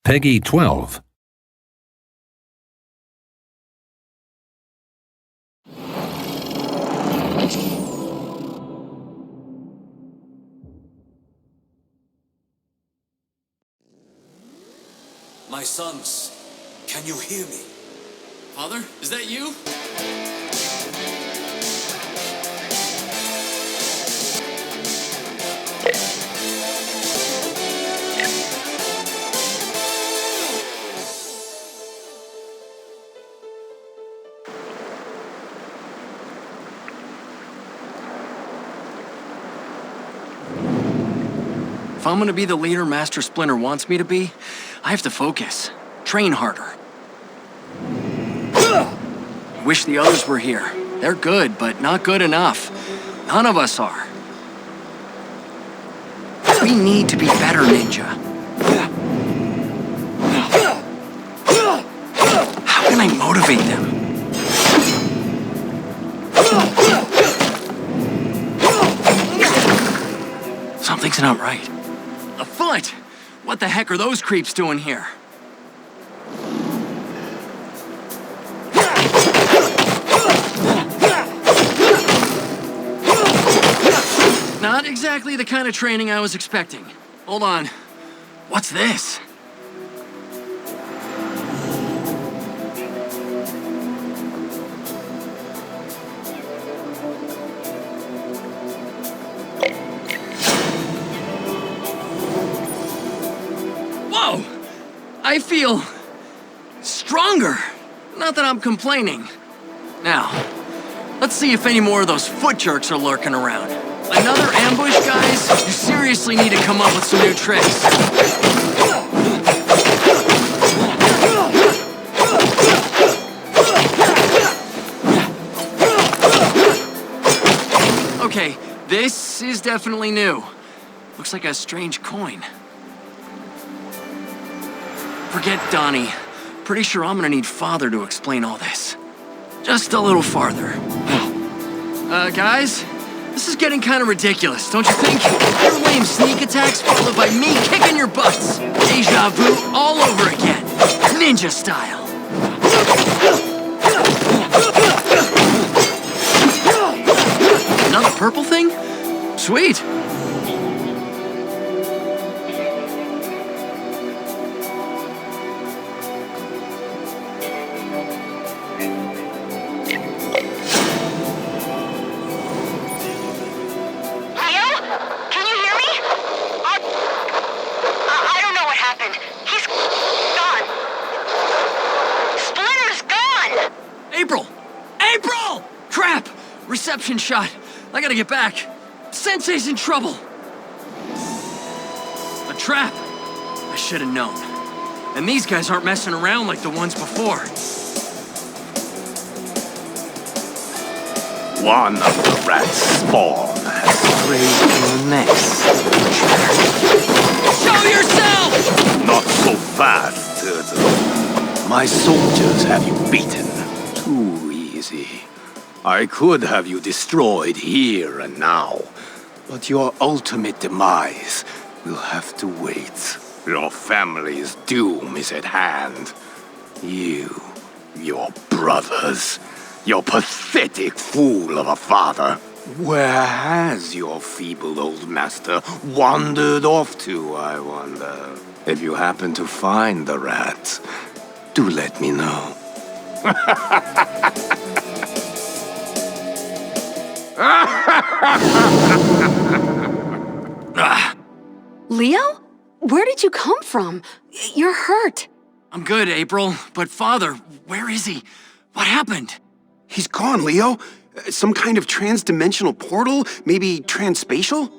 Peggy 12. My sons, can you hear me? Father, is that you? If I'm gonna be the leader Master Splinter wants me to be, I have to focus. Train harder. Wish the others were here. They're good, but not good enough. None of us are. We need to be better, Ninja. How can I motivate them? Something's not right. A foot! What the heck are those creeps doing here? Not exactly the kind of training I was expecting. Hold on. What's this? Whoa! I feel stronger. Not that I'm complaining. Now, let's see if any more of those foot jerks are lurking around. Another ambush, guys? You seriously need to come up with some new tricks. Okay, this is definitely new. Looks like a strange coin. Forget Donnie. Pretty sure I'm gonna need Father to explain all this. Just a little farther. Guys? This is getting kind of ridiculous, don't you think? Your lame sneak attacks followed by me kicking your butts. Deja vu all over again. Ninja style. Another purple thing? Sweet. Reception shot. I gotta get back. Sensei's in trouble. A trap. I should have known. And these guys aren't messing around like the ones before. One of the rat's spawn has strayed to the next. Show yourself! Not so fast, Turtle. My soldiers have you beaten. Too easy. I could have you destroyed here and now, but your ultimate demise will have to wait. Your family's doom is at hand. You, your brothers, your pathetic fool of a father. Where has your feeble old master wandered off to, I wonder? If you happen to find the rat, do let me know. Leo? Where did you come from? You're hurt. I'm good, April. But Father, where is he? What happened? He's gone, Leo. Some kind of trans-dimensional portal? Maybe transspatial?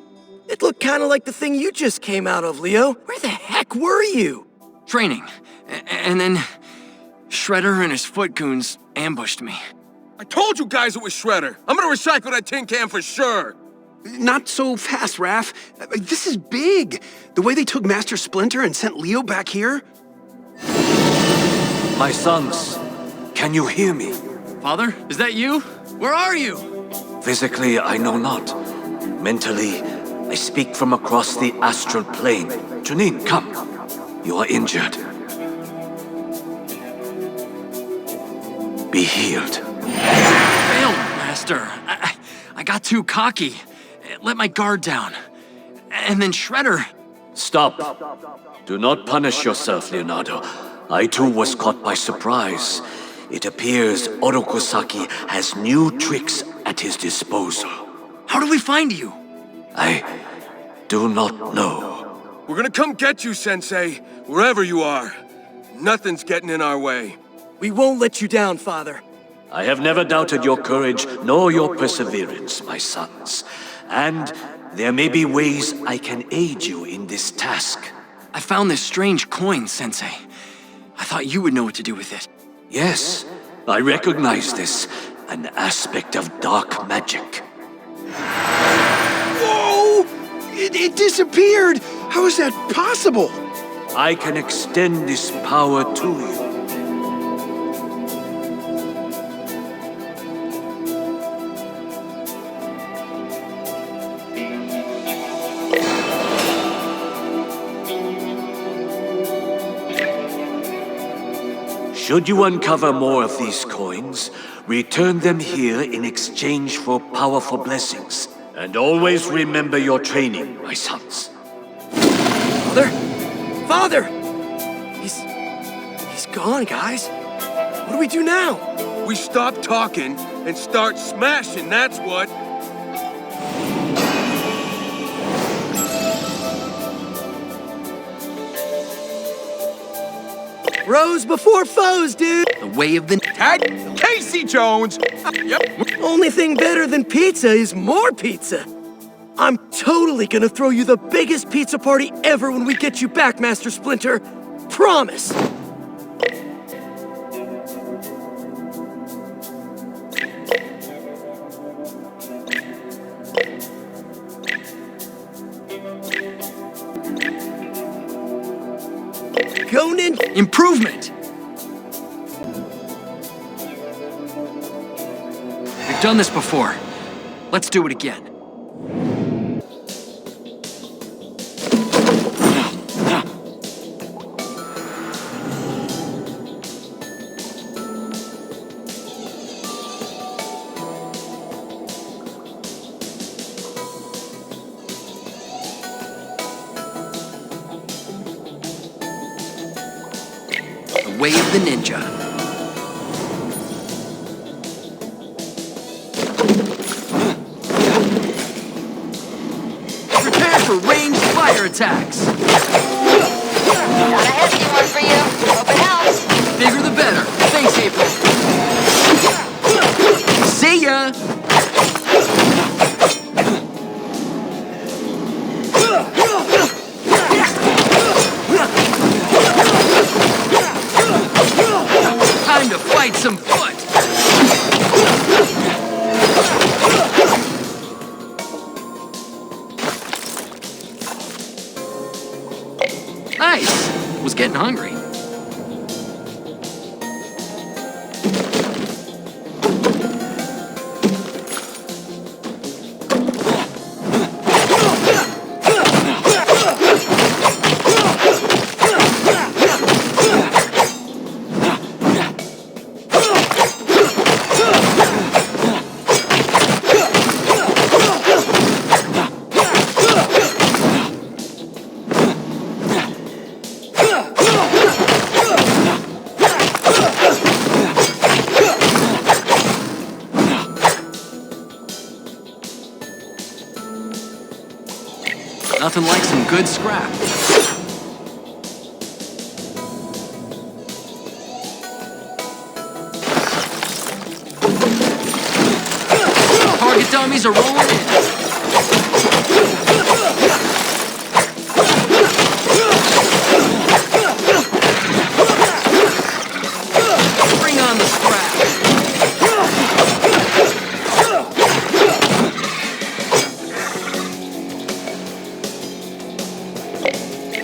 It looked kind of like the thing you just came out of, Leo. Where the heck were you? Training. And then Shredder and his foot goons ambushed me. I told you guys it was Shredder. I'm gonna recycle that tin can for sure. Not so fast, Raph. This is big. The way they took Master Splinter and sent Leo back here. My sons, can you hear me? Father, is that you? Where are you? Physically, I know not. Mentally, I speak from across the astral plane. Janine, come. You are injured. Be healed. Failed, Master. I got too cocky. Let my guard down. And then Shredder... Stop. Do not punish yourself, Leonardo. I too was caught by surprise. It appears Orokusaki has new tricks at his disposal. How do we find you? I do not know. We're gonna come get you, Sensei, wherever you are. Nothing's getting in our way. We won't let you down, Father. I have never doubted your courage nor your perseverance, my sons. And there may be ways I can aid you in this task. I found this strange coin, Sensei. I thought you would know what to do with it. Yes, I recognize this. An aspect of dark magic. Whoa! It disappeared! How is that possible? I can extend this power to you. Should you uncover more of these coins, return them here in exchange for powerful blessings. And always remember your training, my sons. Father? Father! He's gone, guys. What do we do now? We stop talking and start smashing, that's what. Bros before foes, dude! The way of the... Tag Casey Jones! Yep. Only thing better than pizza is more pizza. I'm totally gonna throw you the biggest pizza party ever when we get you back, Master Splinter. Promise! Go, Ninja! Improvement! We've done this before. Let's do it again. The way of the ninja. Prepare for ranged fire attacks. Got a hefty one for you. Hope it helps. Bigger the better. Thanks, April. See ya! Time to fight some foot! Nice! Was getting hungry. Nothing like some good scrap. Target dummies are rolling in. Bring on the scrap.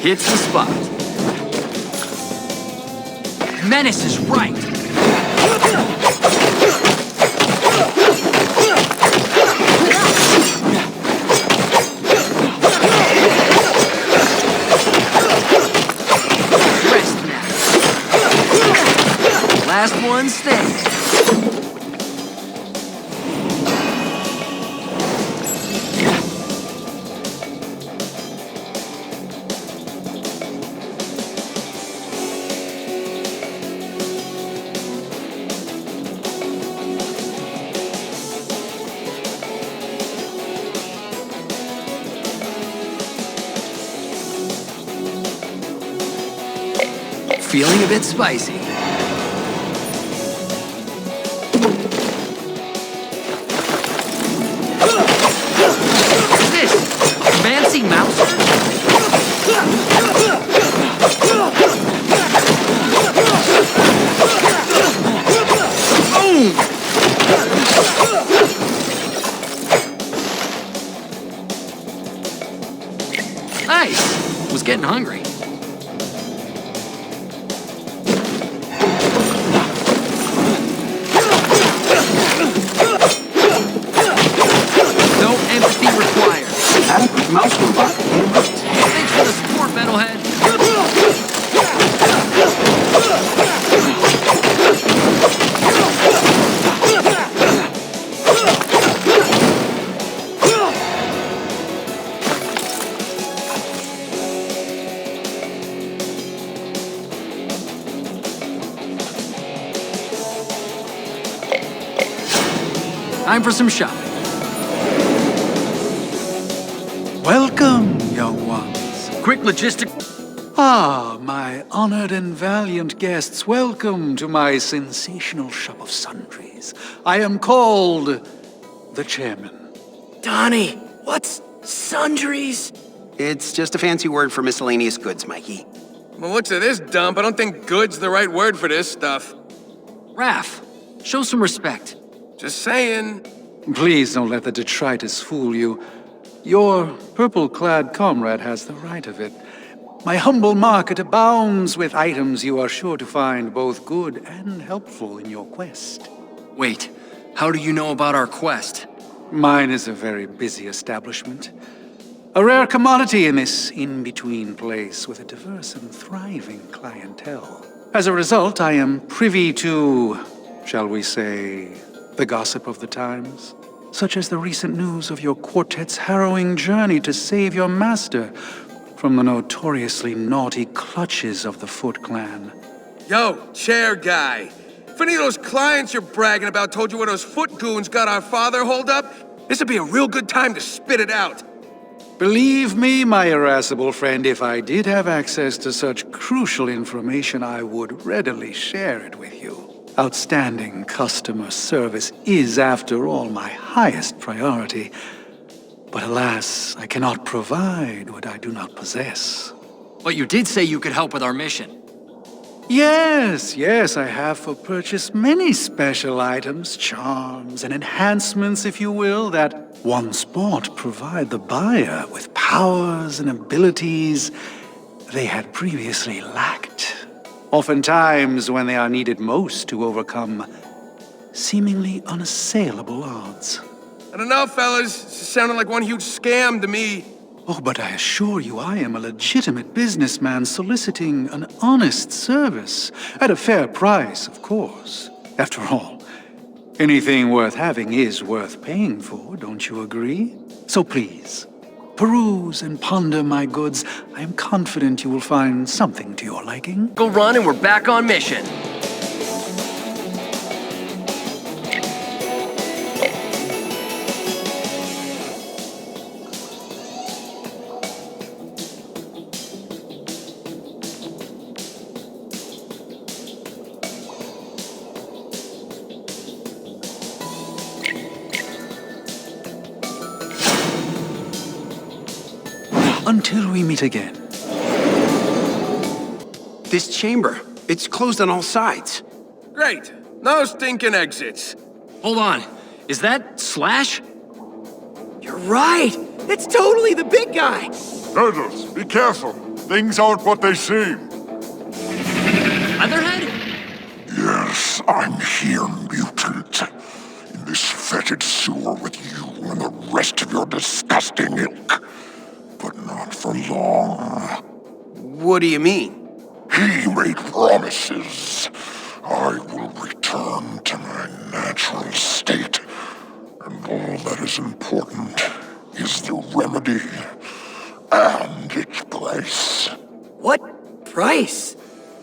Hits the spot. Menace is right. Last one standing. Feeling a bit spicy. What's this? A fancy mouse? Boom! Nice. Was getting hungry. Mouse robot. Thanks for the support, Metalhead. Time for some shopping. Welcome, young ones. Quick logistic. Ah, my honored and valiant guests, welcome to my sensational shop of sundries. I am called the Chairman. Donnie, what's sundries? It's just a fancy word for miscellaneous goods, Mikey. From the looks of this dump, I don't think good's the right word for this stuff. Raph, show some respect. Just saying. Please don't let the detritus fool you. Your purple-clad comrade has the right of it. My humble market abounds with items you are sure to find both good and helpful in your quest. Wait, how do you know about our quest? Mine is a very busy establishment. A rare commodity in this in-between place with a diverse and thriving clientele. As a result, I am privy to, shall we say, the gossip of the times. Such as the recent news of your quartet's harrowing journey to save your master from the notoriously naughty clutches of the Foot Clan. Yo, chair guy. If any of those clients you're bragging about told you where those foot goons got our father holed up, this would be a real good time to spit it out. Believe me, my irascible friend, if I did have access to such crucial information, I would readily share it with you. Outstanding customer service is, after all, my highest priority. But alas, I cannot provide what I do not possess. But you did say you could help with our mission. Yes, I have for purchase many special items, charms, and enhancements, if you will, that once bought provide the buyer with powers and abilities they had previously lacked. Oftentimes when they are needed most to overcome seemingly unassailable odds. I don't know, fellas. This is sounding like one huge scam to me. Oh, but I assure you I am a legitimate businessman soliciting an honest service. At a fair price, of course. After all, anything worth having is worth paying for, don't you agree? So please, peruse and ponder my goods. I am confident you will find something to your liking. Go run and we're back on mission. Until we meet again. This chamber, it's closed on all sides. Great. No stinking exits. Hold on. Is that Slash? You're right! It's totally the big guy! Turtles, be careful. Things aren't what they seem. Leatherhead? Yes, I'm here, Mutant. In this fetid sewer with you and the rest of your disgusting ilk. But not for long. What do you mean? He made promises. I will return to my natural state, and all that is important is the remedy and its price. What price?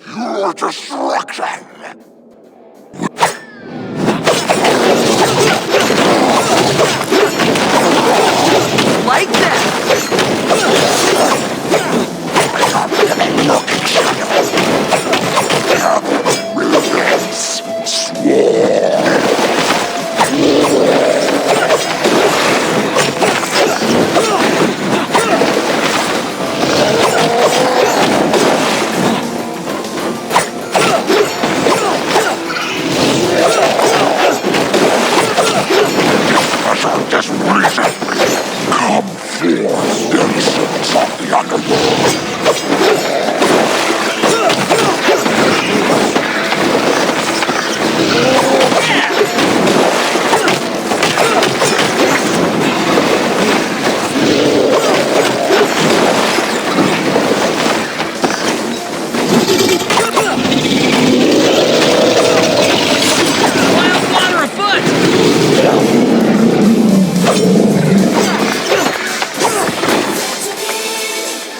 Your destruction! Like that!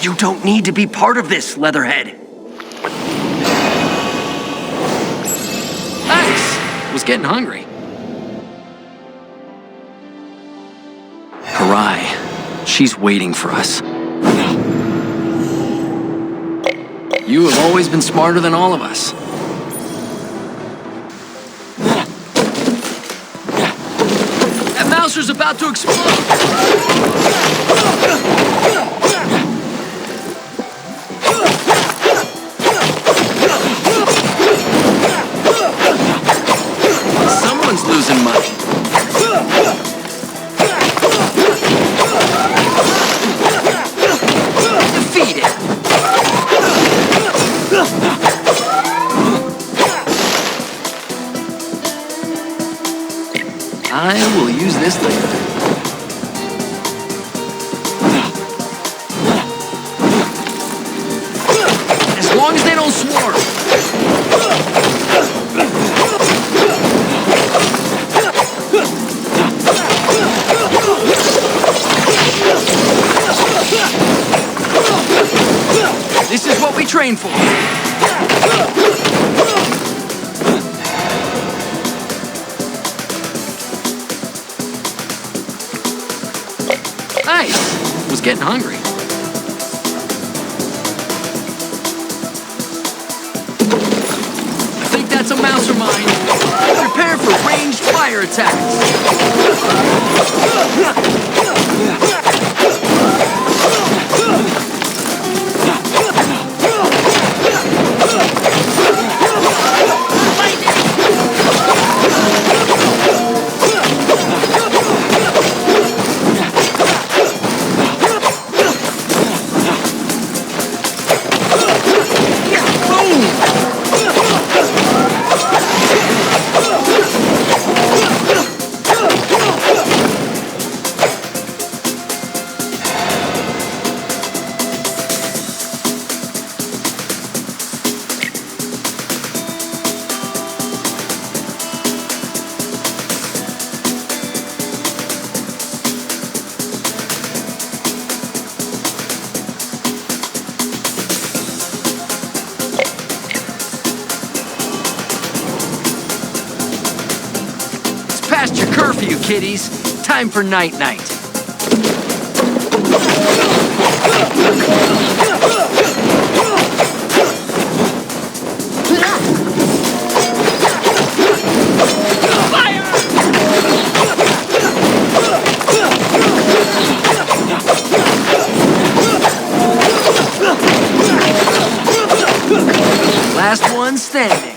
You don't need to be part of this, Leatherhead. Nice! Was getting hungry. Harai, she's waiting for us. You have always been smarter than all of us. That Mouser's about to explode! Someone's losing money. Defeat it. I will use this later. As long as they don't swarm. This is what we train for. Nice. Was getting hungry. I think that's a Mouser mine. Prepare for ranged fire attacks. Past your curfew, kiddies. Time for night-night. Last one standing.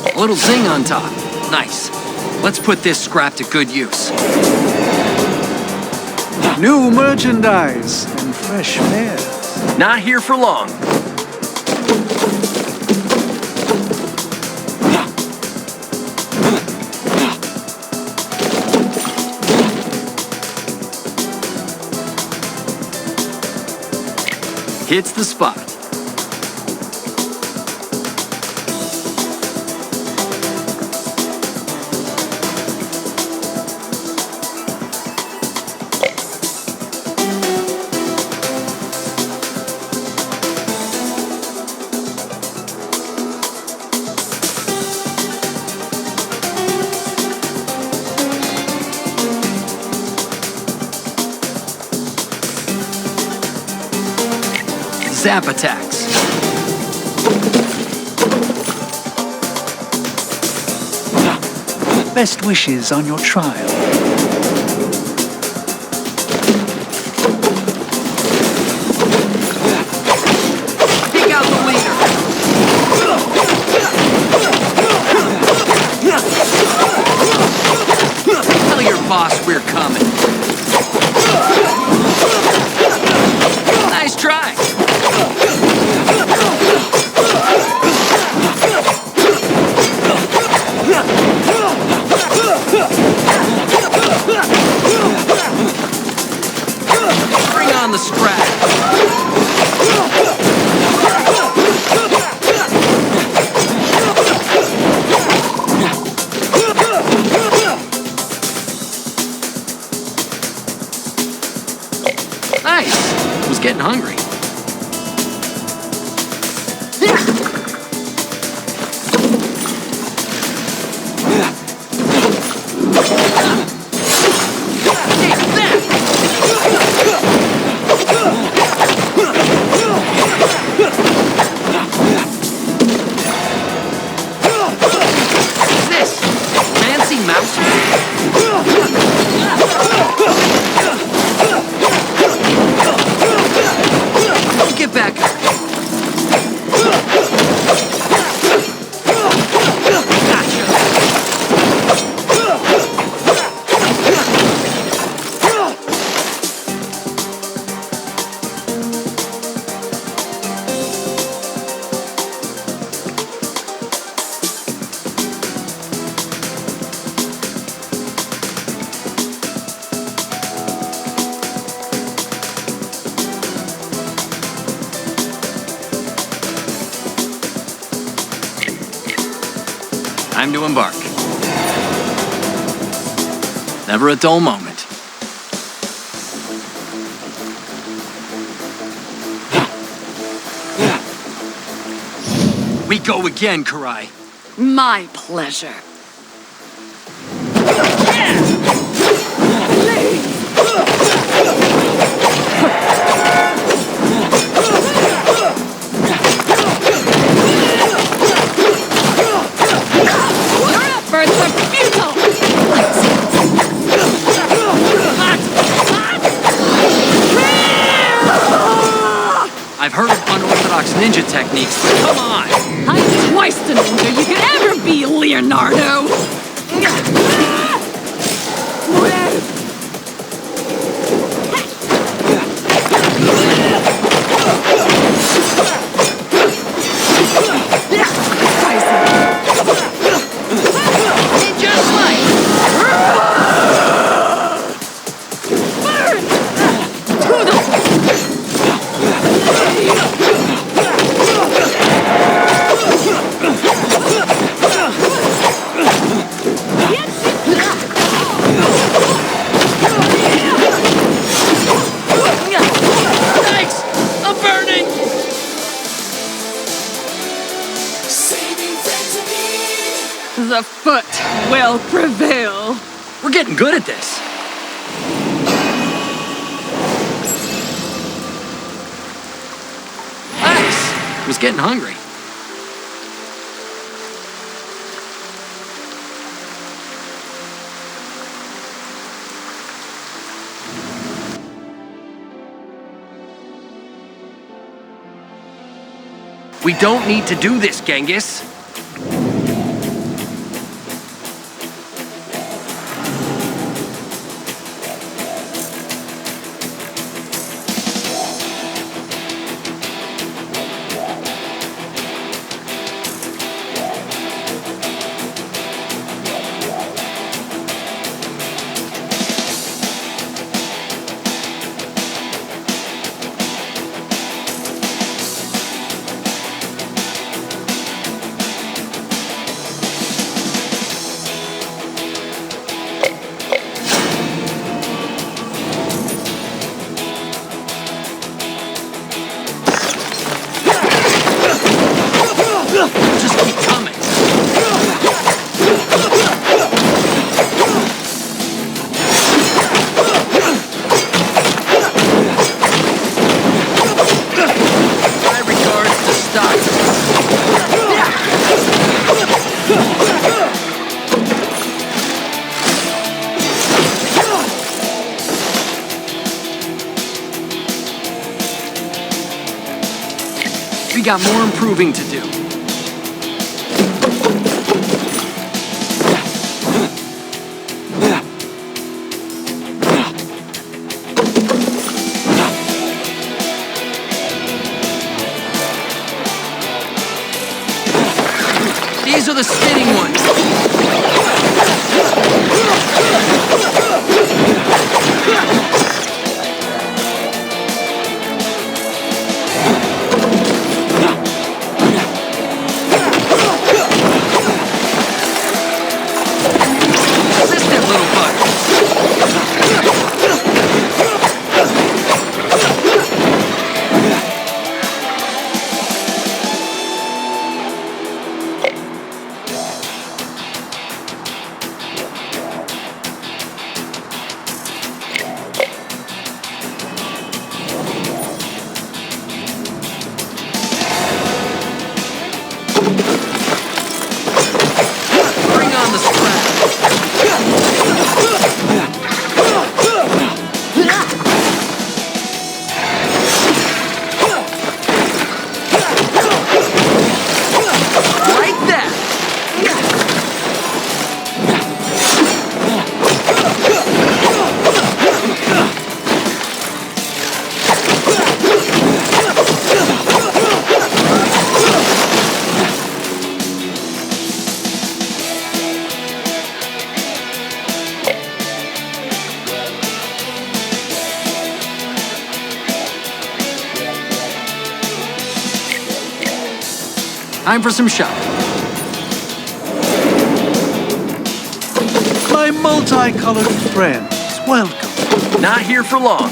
A little zing on top. Nice. Let's put this scrap to good use. New merchandise and fresh fares. Not here for long. Hits the spot. Zap attacks. Best wishes on your trial. Take out the leader. Tell your boss we're coming. Nice try. Bring on the scrap. Nice. Was getting hungry. Get back. Time to embark. Never a dull moment. We go again, Karai. My pleasure. I've heard of unorthodox ninja techniques, but come on! I'm twice the ninja you could ever be, Leonardo! Ninja slice! Thanks! I'm burning! The foot will prevail. We're getting good at this. Nice! Was getting hungry. We don't need to do this, Genghis. Maybe got more improving to do. These are the spinning ones. Resistant little bug. Bring on the scrap. Like that. Time for some shopping. My multicolored friends, welcome. Not here for long.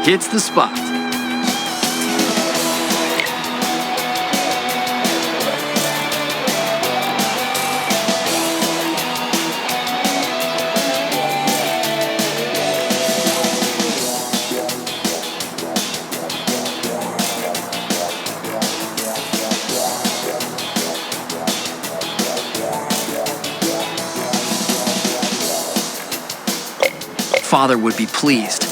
Hits the spot. Father would be pleased.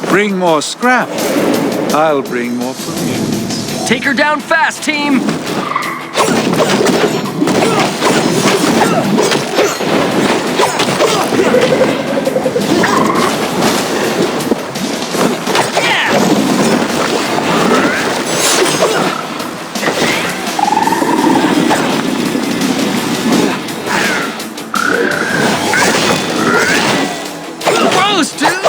Bring more scrap. I'll bring more provisions. Take her down fast, team! Gross, dude!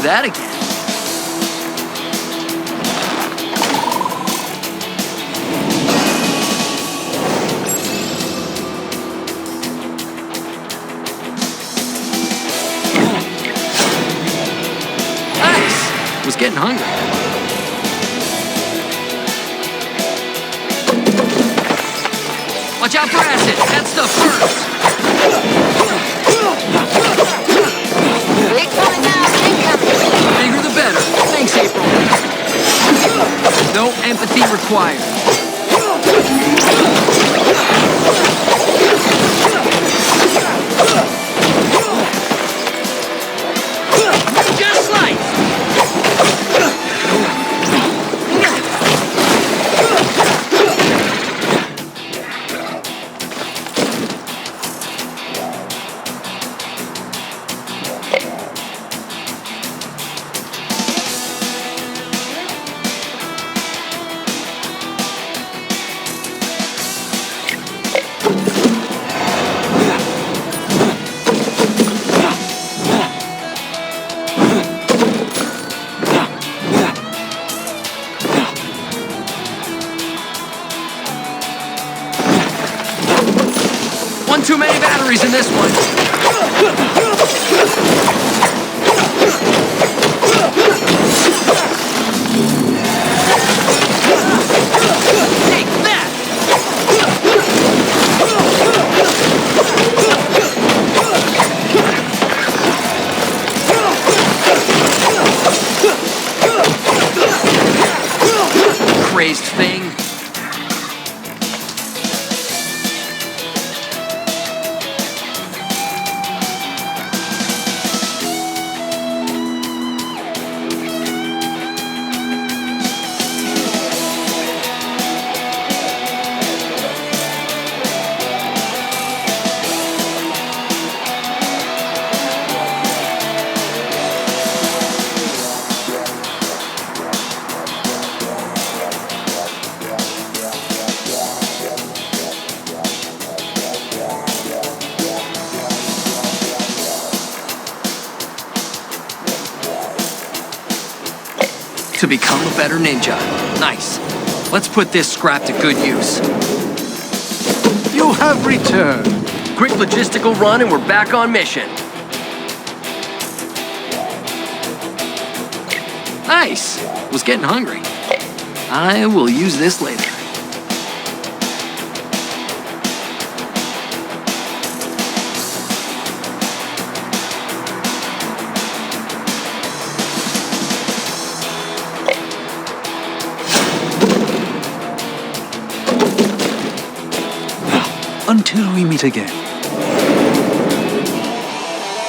That again. Nice. Was getting hungry. Watch out for acid. That stuff hurts. Big coming now, big coming. Bigger the better. Thanks, April. No empathy required. Just like. this one. Take that! Crazed thing. To become a better ninja. Nice. Let's put this scrap to good use. You have returned. Quick logistical run and we're back on mission. Nice. Was getting hungry. I will use this later. Until we meet again.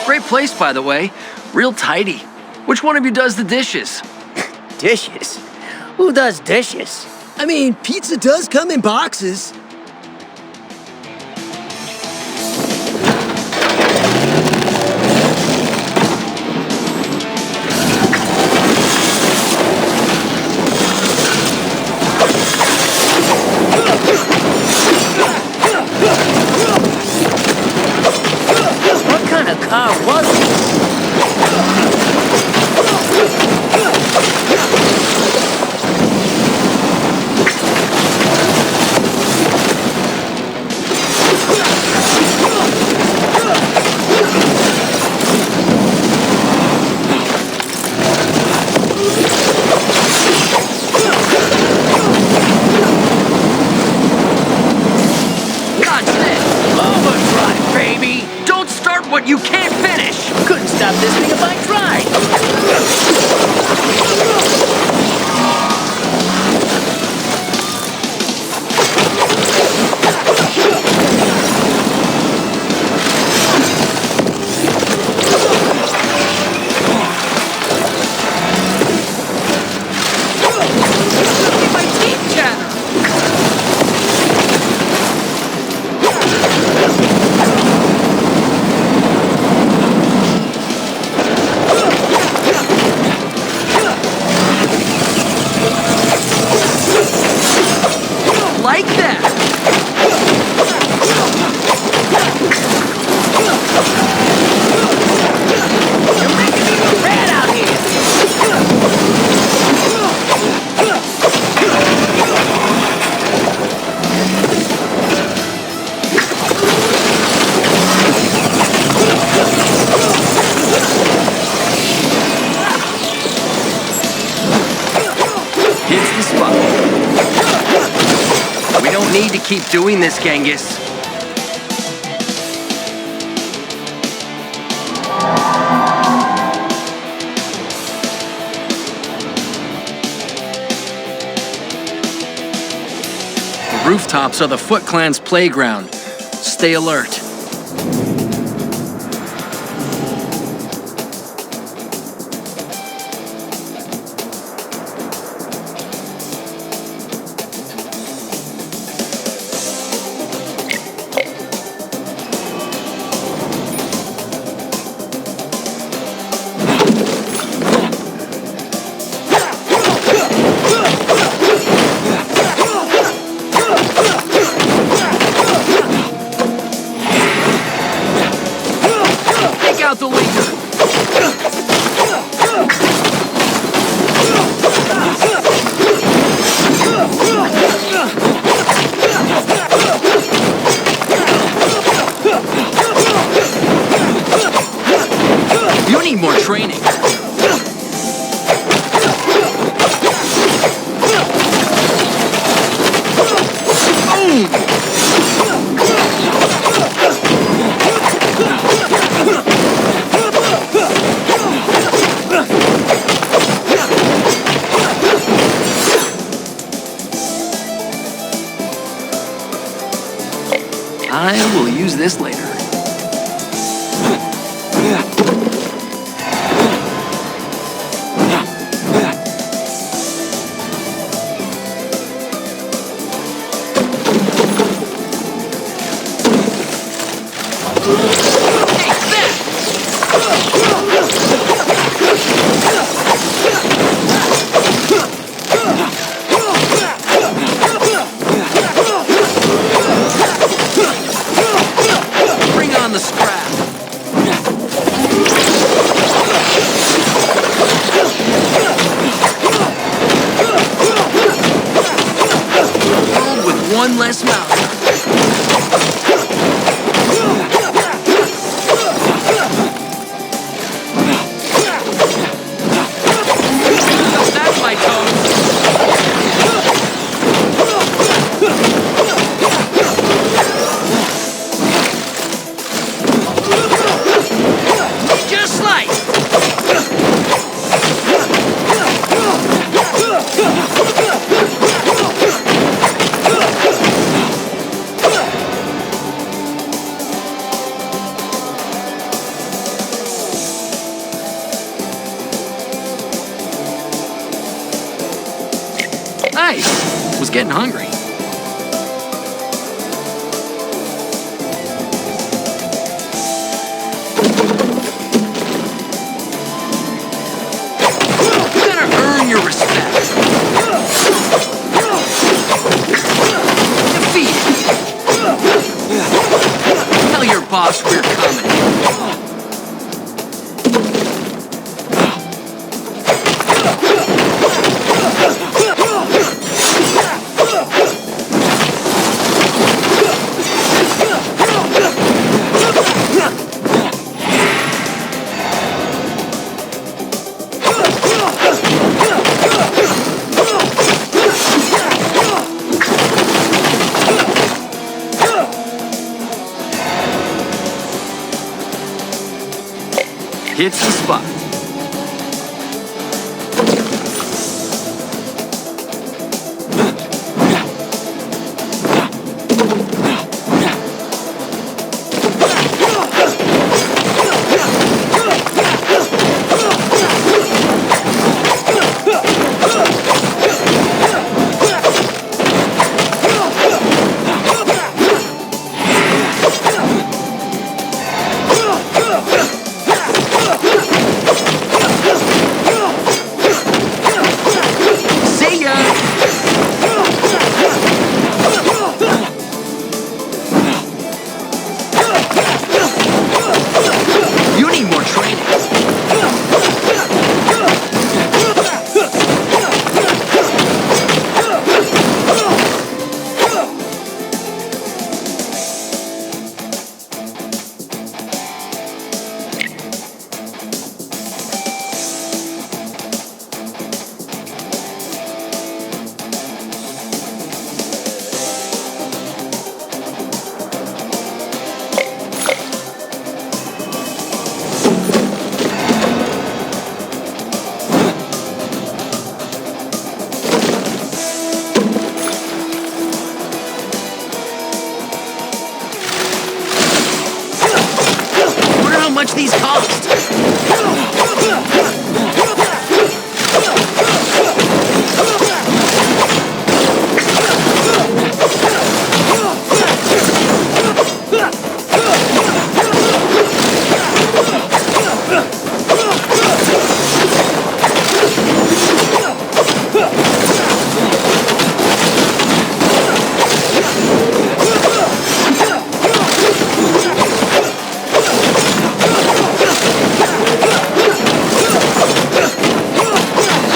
Great place, by the way. Real tidy. Which one of you does the dishes? Dishes? Who does dishes? I mean, pizza does come in boxes. What kind of car was it? Overdrive, baby! Don't start what you can't finish! Couldn't stop this thing if I tried. My teeth chatter! Like that! You're making me go red out here. Hits the spot. We don't need to keep doing this, Genghis. The rooftops are the Foot Clan's playground. Stay alert. need more training. I will use this later. Bring on the scrap. World with one less mouth. That's my tone. Just like. Nice. Was getting hungry. You gotta earn your respect. Defeated. Tell your boss we're coming. Hits the spot. See ya! You need more training. Wonder how much these cost.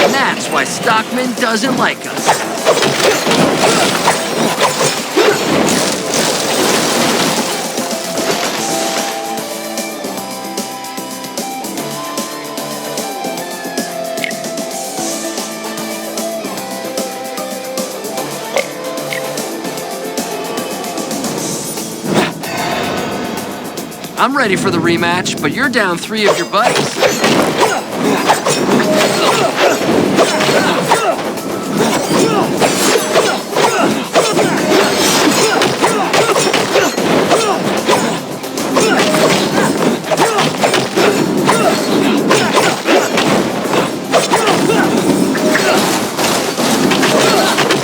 And that's why Stockman doesn't like us. I'm ready for the rematch, but you're down 3 of your buddies.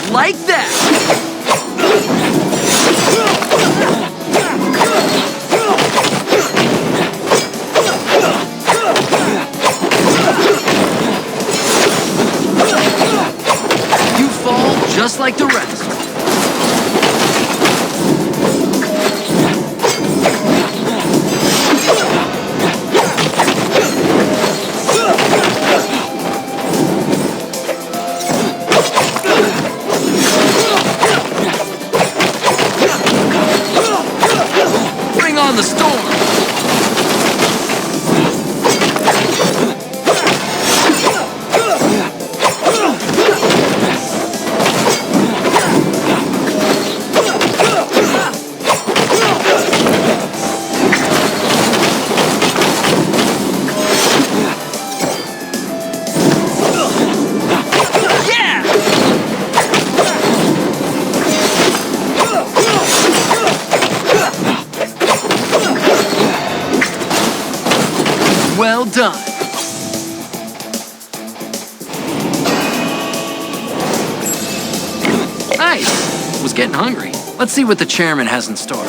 Like that! You fall just like the rest. Bring on the storm! Well done. Nice. Was getting hungry. Let's see what the chairman has in store.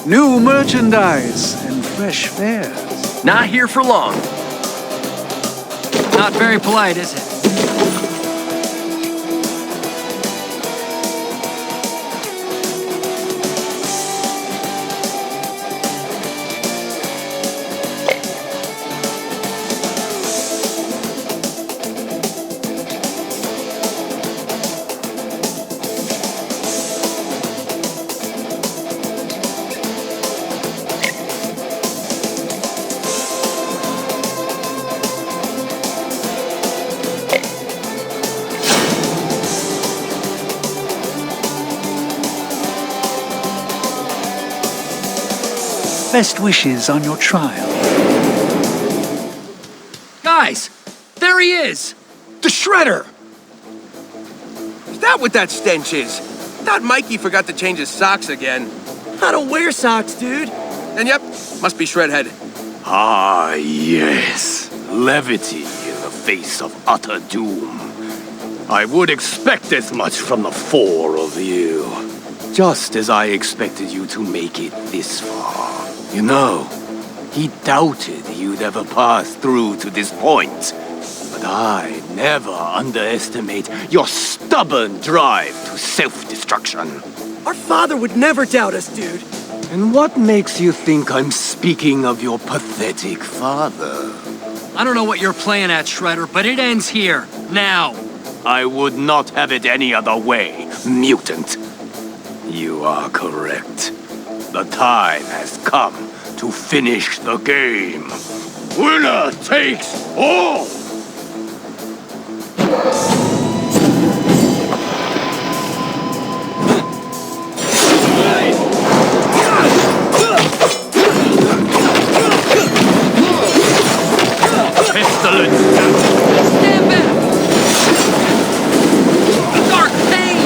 New merchandise and fresh fares. Not here for long. Not very polite, is it? Best wishes on your trial. Guys, there he is! The Shredder! Is that what that stench is? Thought Mikey forgot to change his socks again. I don't wear socks, dude. And yep, must be Shredhead. Ah, yes. Levity in the face of utter doom. I would expect as much from the 4 of you. Just as I expected you to make it this far. You know, he doubted you'd ever pass through to this point. But I never underestimate your stubborn drive to self-destruction. Our father would never doubt us, dude. And what makes you think I'm speaking of your pathetic father? I don't know what you're playing at, Shredder, but it ends here. Now. I would not have it any other way, mutant. You are correct. The time has come to finish the game. Winner takes all! Pestilence! Stand back! Dark pain!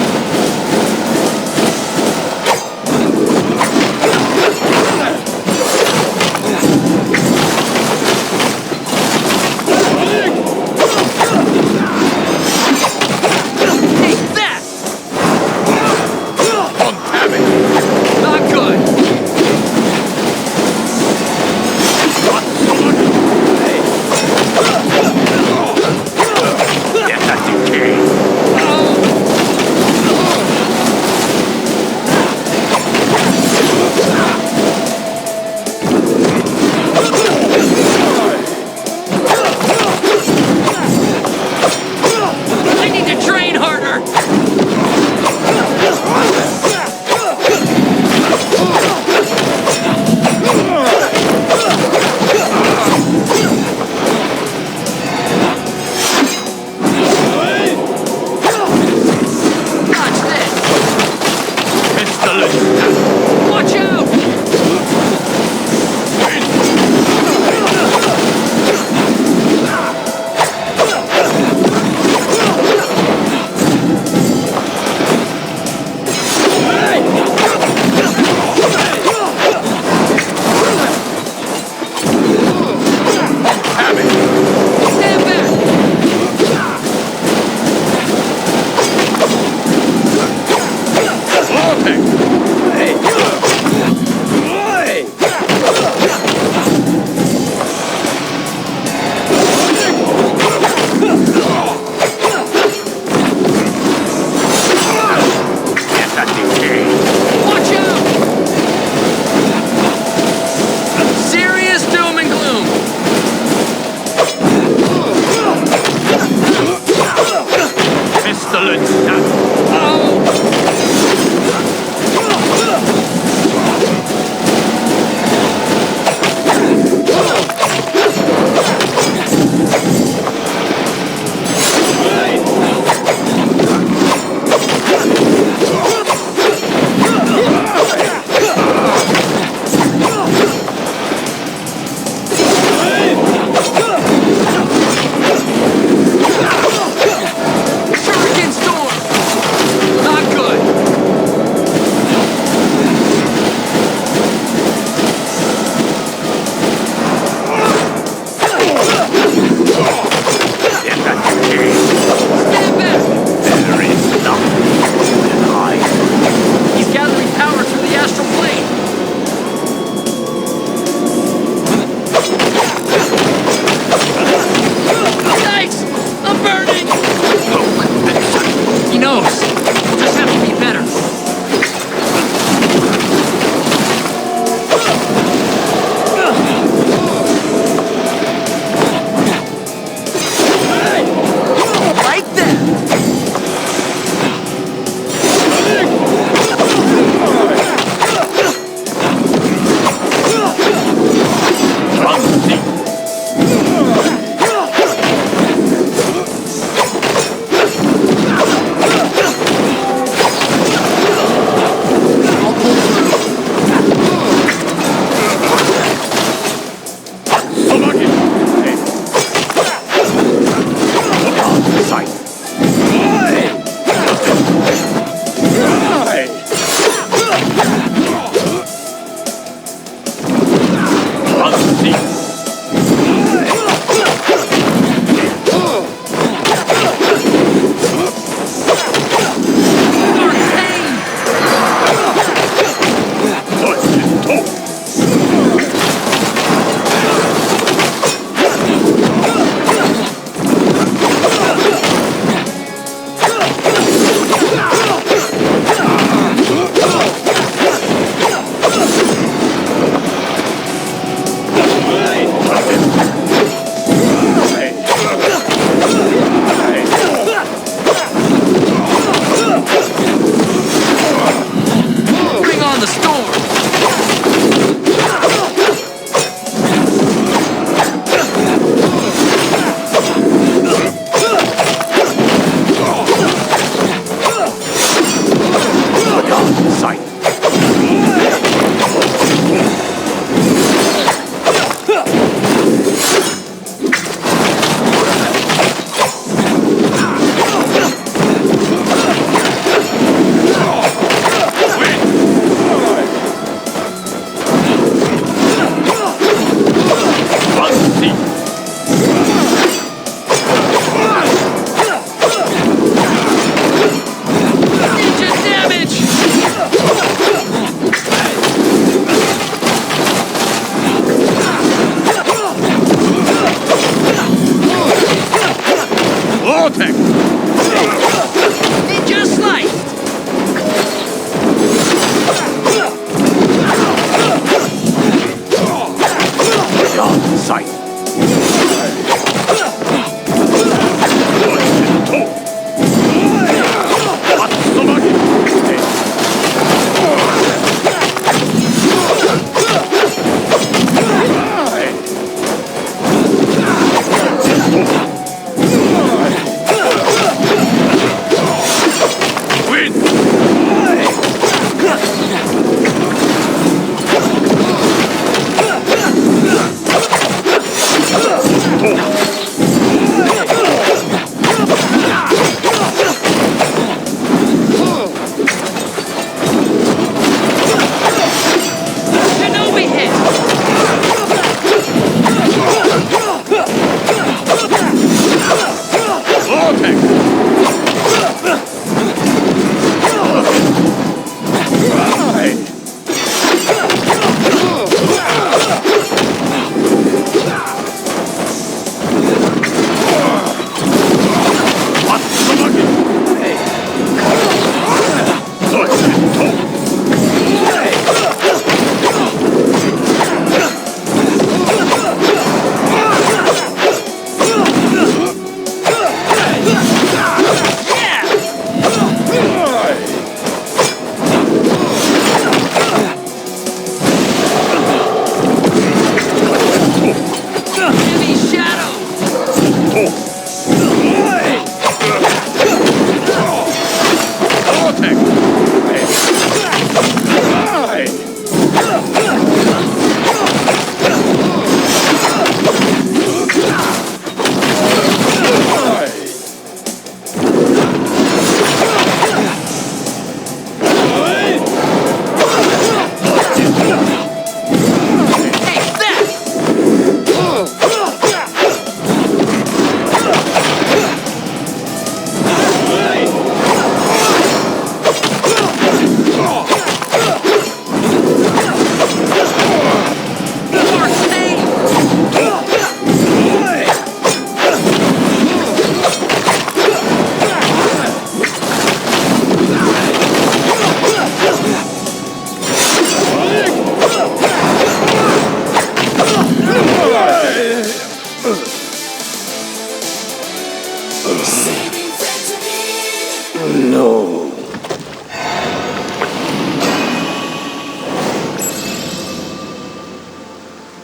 No.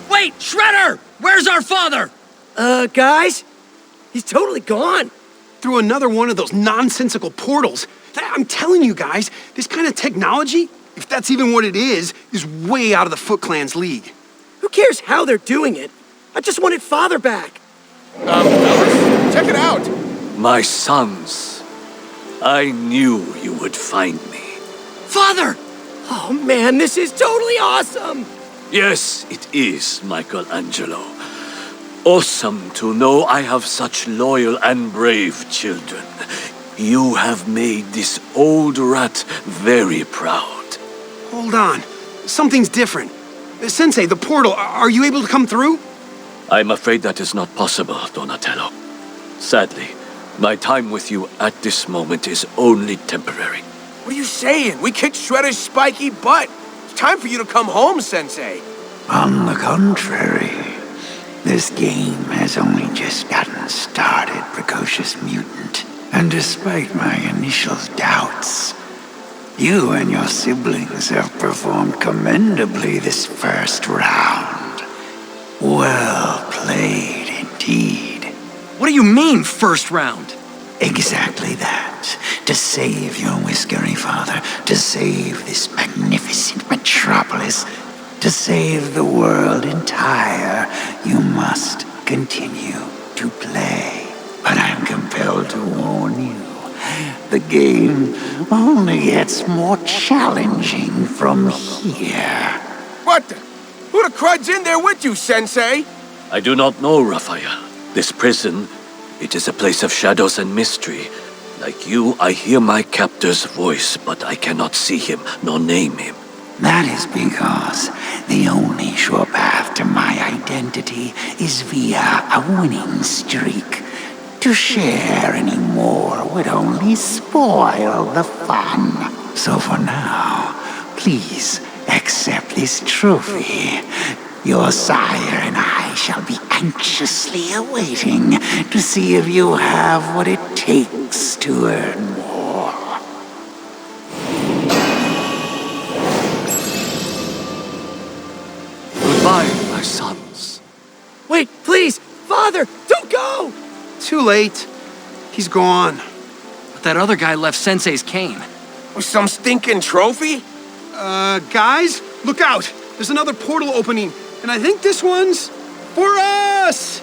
Wait, Shredder! Where's our father? Guys? He's totally gone. Through another one of those nonsensical portals. I'm telling you guys, this kind of technology, if that's even what it is way out of the Foot Clan's league. Who cares how they're doing it? I just wanted Father back. Fellas, check it out. My sons, I knew you would find me. Father! Oh man, this is totally awesome! Yes, it is, Michelangelo. Awesome to know I have such loyal and brave children. You have made this old rat very proud. Hold on. Something's different. Sensei, the portal, are you able to come through? I'm afraid that is not possible, Donatello. Sadly, my time with you at this moment is only temporary. What are you saying? We kicked Shredder's spiky butt. It's time for you to come home, Sensei. On the contrary, this game has only just gotten started, precocious mutant. And despite my initial doubts, you and your siblings have performed commendably this first round. Well played indeed. What do you mean, first round? Exactly that. To save your whiskery father, to save this magnificent metropolis, to save the world entire, you must continue to play. But I'm compelled to warn you, the game only gets more challenging from here. What the? Who the crud's in there with you, Sensei? I do not know, Raphael. This prison, it is a place of shadows and mystery. Like you, I hear my captor's voice, but I cannot see him nor name him. That is because the only sure path to my identity is via a winning streak. To share any more would only spoil the fun. So for now, please accept this trophy. Your sire and I shall be anxiously awaiting to see if you have what it takes to earn more. Goodbye, my sons. Wait, please! Father, don't go! Too late. He's gone. But that other guy left Sensei's cane. With some stinking trophy? Guys, look out! There's another portal opening, and I think this one's for us!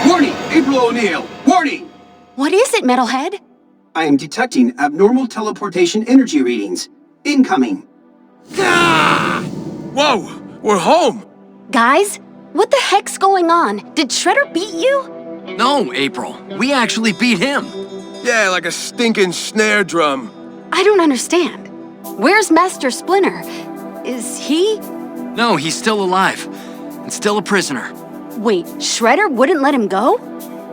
Warning, April O'Neil! Warning! What is it, Metalhead? I am detecting abnormal teleportation energy readings. Incoming. Ah! Whoa! We're home! Guys, what the heck's going on? Did Shredder beat you? No, April. We actually beat him. Yeah, like a stinking snare drum. I don't understand. Where's Master Splinter? Is he... No, he's still alive. And still a prisoner. Wait, Shredder wouldn't let him go?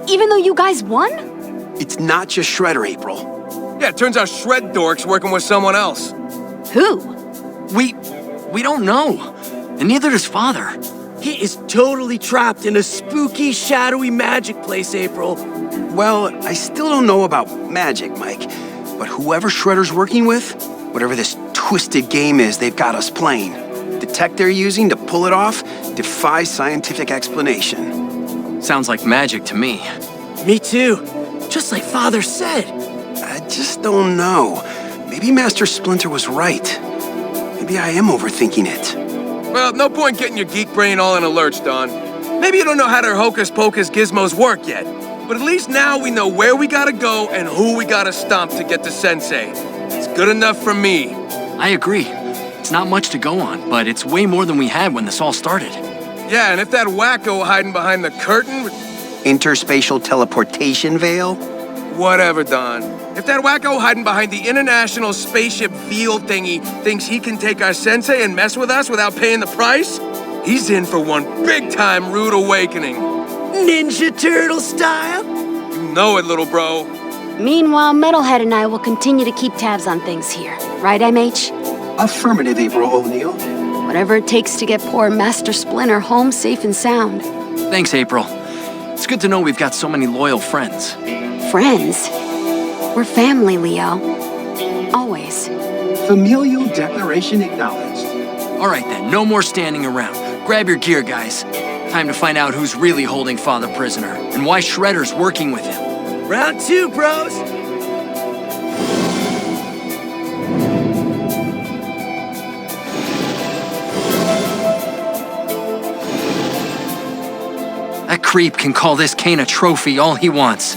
Even though you guys won? It's not just Shredder, April. Yeah, it turns out Shred Dork's working with someone else. Who? We don't know. And neither does Father. He is totally trapped in a spooky, shadowy magic place, April. Well, I still don't know about magic, Mike. But whoever Shredder's working with, whatever this twisted game is they've got us playing, the tech they're using to pull it off defies scientific explanation. Sounds like magic to me. Me too. Just like Father said. I just don't know. Maybe Master Splinter was right. Maybe I am overthinking it. Well, no point getting your geek brain all in a lurch, Don. Maybe you don't know how their hocus-pocus gizmos work yet. But at least now we know where we gotta go and who we gotta stomp to get to Sensei. It's good enough for me. I agree. It's not much to go on, but it's way more than we had when this all started. Yeah, and if that wacko hiding behind the curtain... Interspatial teleportation veil? Whatever, Don. If that wacko hiding behind the International Spaceship Veal thingy thinks he can take our Sensei and mess with us without paying the price, he's in for one big-time rude awakening. Ninja Turtle style? You know it, little bro. Meanwhile, Metalhead and I will continue to keep tabs on things here. Right, MH? Affirmative, April O'Neil. Whatever it takes to get poor Master Splinter home safe and sound. Thanks, April. It's good to know we've got so many loyal friends. Friends? We're family, Leo. Always. Familial declaration acknowledged. All right then, no more standing around. Grab your gear, guys. Time to find out who's really holding Father prisoner, and why Shredder's working with him. Round two, bros! That creep can call this cane a trophy all he wants.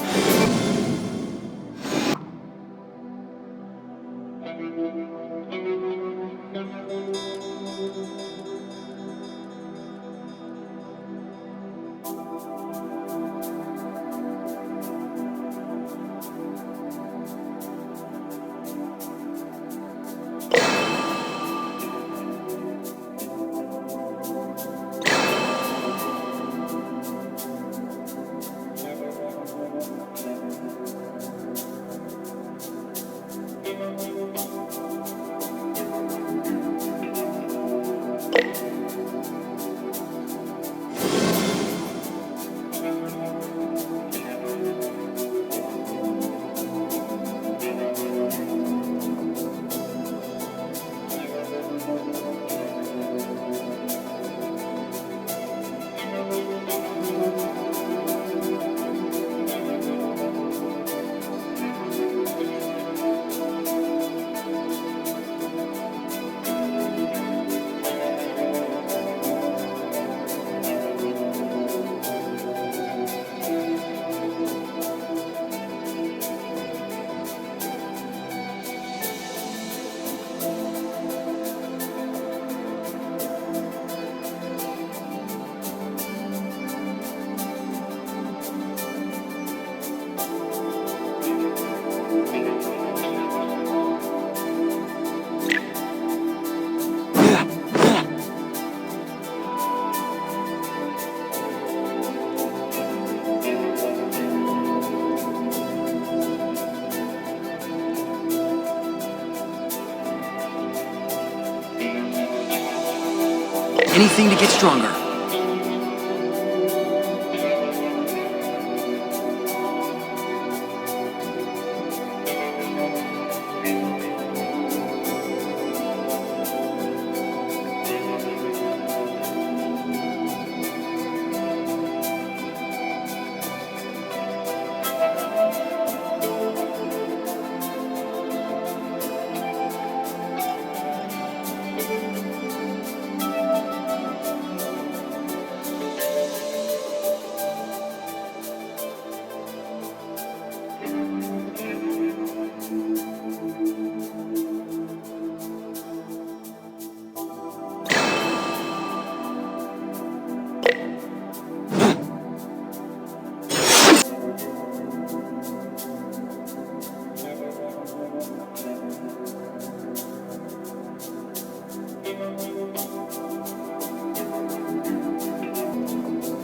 Anything to get stronger.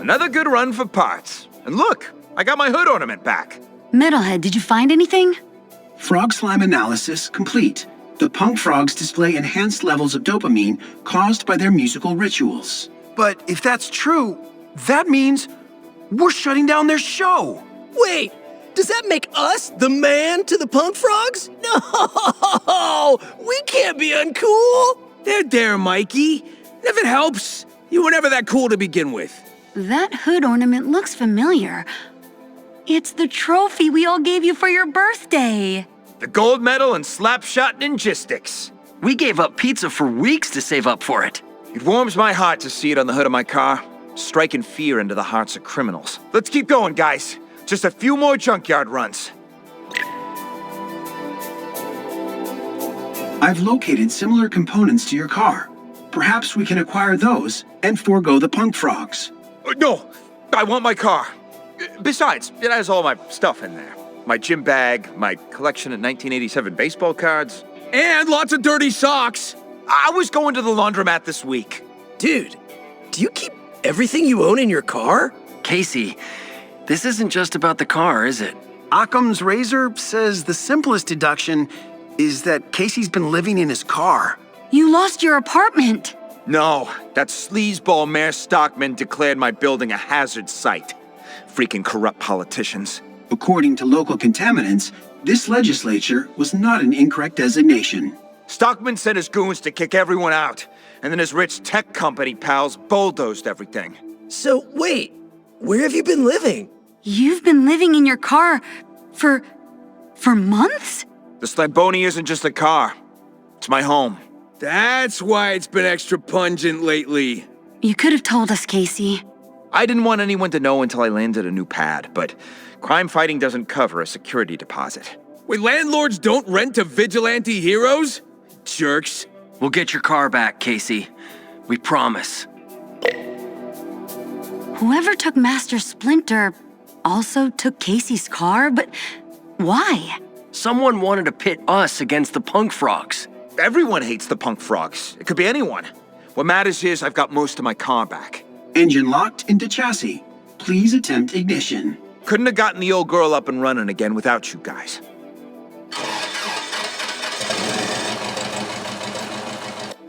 Another good run for parts. And look, I got my hood ornament back. Metalhead, did you find anything? Frog slime analysis complete. The punk frogs display enhanced levels of dopamine caused by their musical rituals. But if that's true, that means we're shutting down their show. Wait, does that make us the man to the punk frogs? No, we can't be uncool. There, Mikey. If it helps, you were never that cool to begin with. That hood ornament looks familiar. It's the trophy we all gave you for your birthday. The gold medal in slapshot ninjistics. We gave up pizza for weeks to save up for it. It warms my heart to see it on the hood of my car, striking fear into the hearts of criminals. Let's keep going, guys. Just a few more junkyard runs. I've located similar components to your car. Perhaps we can acquire those and forego the punk frogs. No, I want my car. Besides, it has all my stuff in there. My gym bag, my collection of 1987 baseball cards. And lots of dirty socks. I was going to the laundromat this week. Dude, do you keep everything you own in your car? Casey, this isn't just about the car, is it? Occam's razor says the simplest deduction is that Casey's been living in his car. You lost your apartment. No, that sleazeball Mayor Stockman declared my building a hazard site. Freaking corrupt politicians. According to local contaminants, this legislature was not an incorrect designation. Stockman sent his goons to kick everyone out, and then his rich tech company pals bulldozed everything. So, wait, where have you been living? You've been living in your car for months? The Slamboni isn't just a car. It's my home. That's why it's been extra pungent lately. You could have told us, Casey. I didn't want anyone to know until I landed a new pad, but crime fighting doesn't cover a security deposit. Wait, landlords don't rent to vigilante heroes? Jerks. We'll get your car back, Casey. We promise. Whoever took Master Splinter also took Casey's car, but why? Someone wanted to pit us against the punk frogs. Everyone hates the punk frogs. It could be anyone. What matters is I've got most of my car back. Engine locked into chassis. Please attempt ignition. Couldn't have gotten the old girl up and running again without you guys.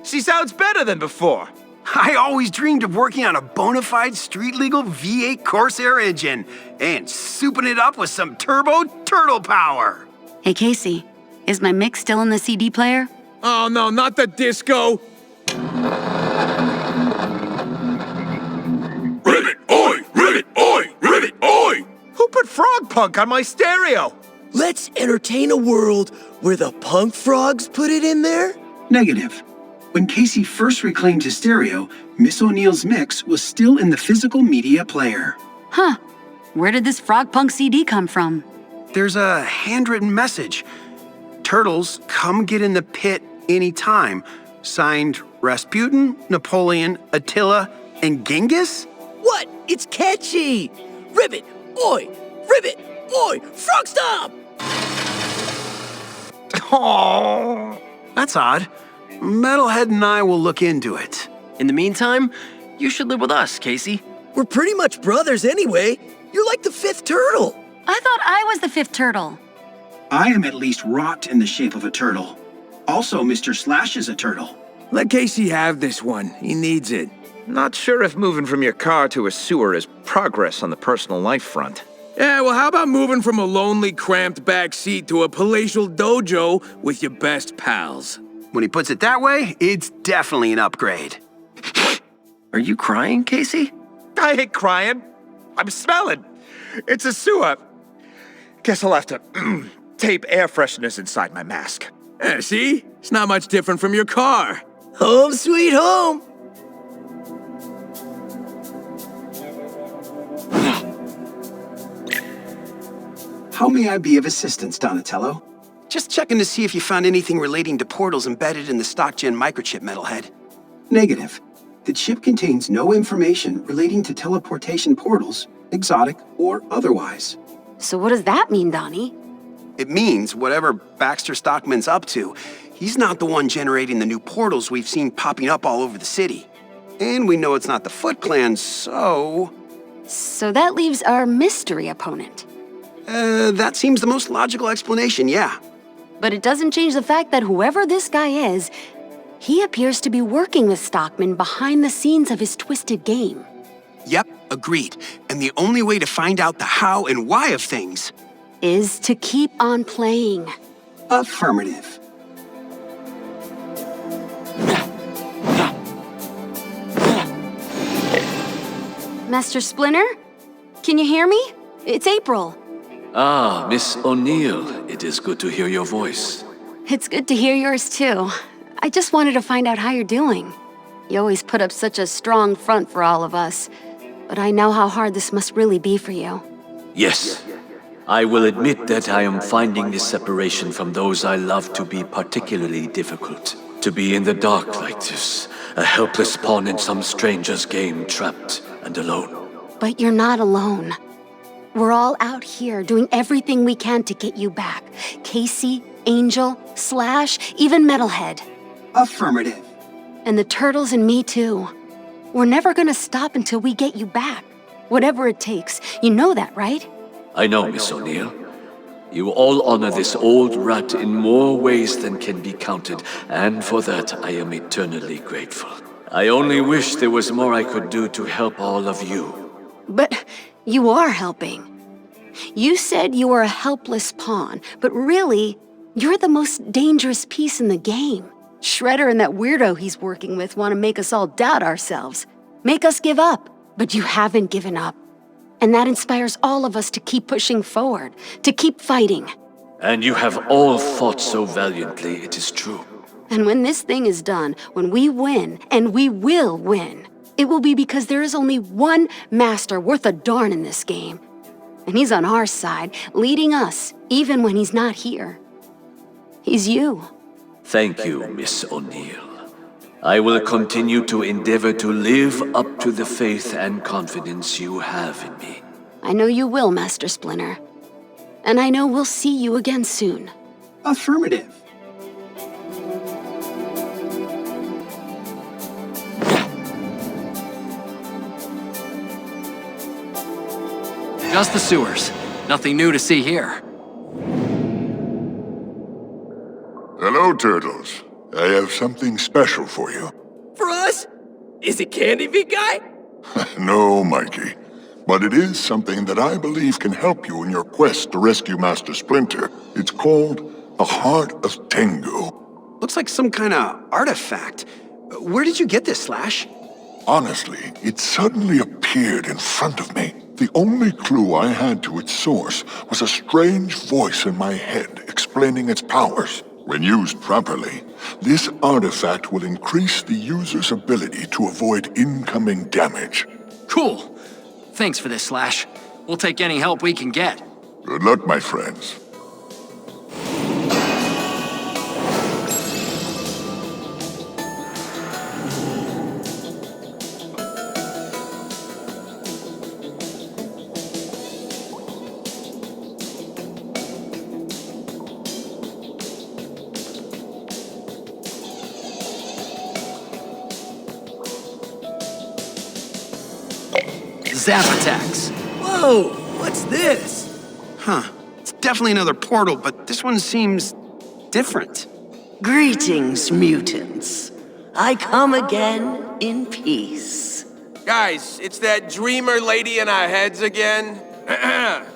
She sounds better than before. I always dreamed of working on a bona fide street-legal V8 Corsair engine and souping it up with some turbo turtle power. Hey, Casey, is my mix still in the CD player? Oh no, not the disco! Ribbit, oi! Ribbit, oi! Ribbit, oi! Who put frog punk on my stereo? Let's entertain a world where the punk frogs put it in there? Negative. When Casey first reclaimed his stereo, Miss O'Neill's mix was still in the physical media player. Huh. Where did this Frog Punk CD come from? There's a handwritten message. Turtles, come get in the pit anytime. Signed Rasputin, Napoleon, Attila, and Genghis? What? It's catchy! Ribbit, oi! Ribbit, oi! Frog stomp! Oh, That's odd. Metalhead and I will look into it. In the meantime, you should live with us, Casey. We're pretty much brothers anyway. You're like the fifth turtle. I thought I was the fifth turtle. I am at least wrought in the shape of a turtle. Also, Mr. Slash is a turtle. Let Casey have this one. He needs it. not sure if moving from your car to a sewer is progress on the personal life front. Yeah, well, how about moving from a lonely, cramped back seat to a palatial dojo with your best pals? When he puts it that way, it's definitely an upgrade. Are you crying, Casey? I ain't crying. I'm smelling. It's a sewer. Guess I'll have to tape air fresheners inside my mask. Yeah, see? It's not much different from your car. Home sweet home. How may I be of assistance, Donatello? Just checking to see if you found anything relating to portals embedded in the stock-gen microchip, Metalhead. Negative. The chip contains no information relating to teleportation portals, exotic or otherwise. So what does that mean, Donnie? It means whatever Baxter Stockman's up to, he's not the one generating the new portals we've seen popping up all over the city. And we know it's not the Foot Clan, so... So that leaves our mystery opponent. That seems the most logical explanation, yeah. But it doesn't change the fact that whoever this guy is, he appears to be working with Stockman behind the scenes of his twisted game. Yep, agreed. And the only way to find out the how and why of things is to keep on playing. Affirmative. Master Splinter? Can you hear me? It's April. Ah, Miss O'Neill, it is good to hear your voice. It's good to hear yours too. I just wanted to find out how you're doing. You always put up such a strong front for all of us, but I know how hard this must really be for you. Yes, I will admit that I am finding this separation from those I love to be particularly difficult. To be in the dark like this, a helpless pawn in some stranger's game, trapped and alone. But you're not alone. We're all out here doing everything we can to get you back. Casey, Angel, Slash, even Metalhead. Affirmative. And the Turtles and me too. We're never gonna stop until we get you back. Whatever it takes. You know that, right? I know, Miss O'Neill. You all honor this old rat in more ways than can be counted, and for that I am eternally grateful. I only wish there was more I could do to help all of you. But you are helping. You said you were a helpless pawn, but really, you're the most dangerous piece in the game. Shredder and that weirdo he's working with want to make us all doubt ourselves, make us give up. But you haven't given up. And that inspires all of us to keep pushing forward, to keep fighting. And you have all fought so valiantly, it is true. And when this thing is done, when we win, and we will win, it will be because there is only one master worth a darn in this game. And he's on our side, leading us, even when he's not here. He's you. Thank you, Miss O'Neill. I will continue to endeavor to live up to the faith and confidence you have in me. I know you will, Master Splinter. And I know we'll see you again soon. Affirmative. Just the sewers. Nothing new to see here. Hello, Turtles. I have something special for you. For us? Is it Candy Feet Guy? No, Mikey. But it is something that I believe can help you in your quest to rescue Master Splinter. It's called the Heart of Tengu. Looks like some kind of artifact. Where did you get this, Slash? Honestly, it suddenly appeared in front of me. The only clue I had to its source was a strange voice in my head explaining its powers. When used properly, this artifact will increase the user's ability to avoid incoming damage. Cool. Thanks for this, Slash. We'll take any help we can get. Good luck, my friends. Zap attacks. Whoa, what's this? Huh. It's definitely another portal, but this one seems different. Greetings, mutants. I come again in peace. Guys, it's that dreamer lady in our heads again.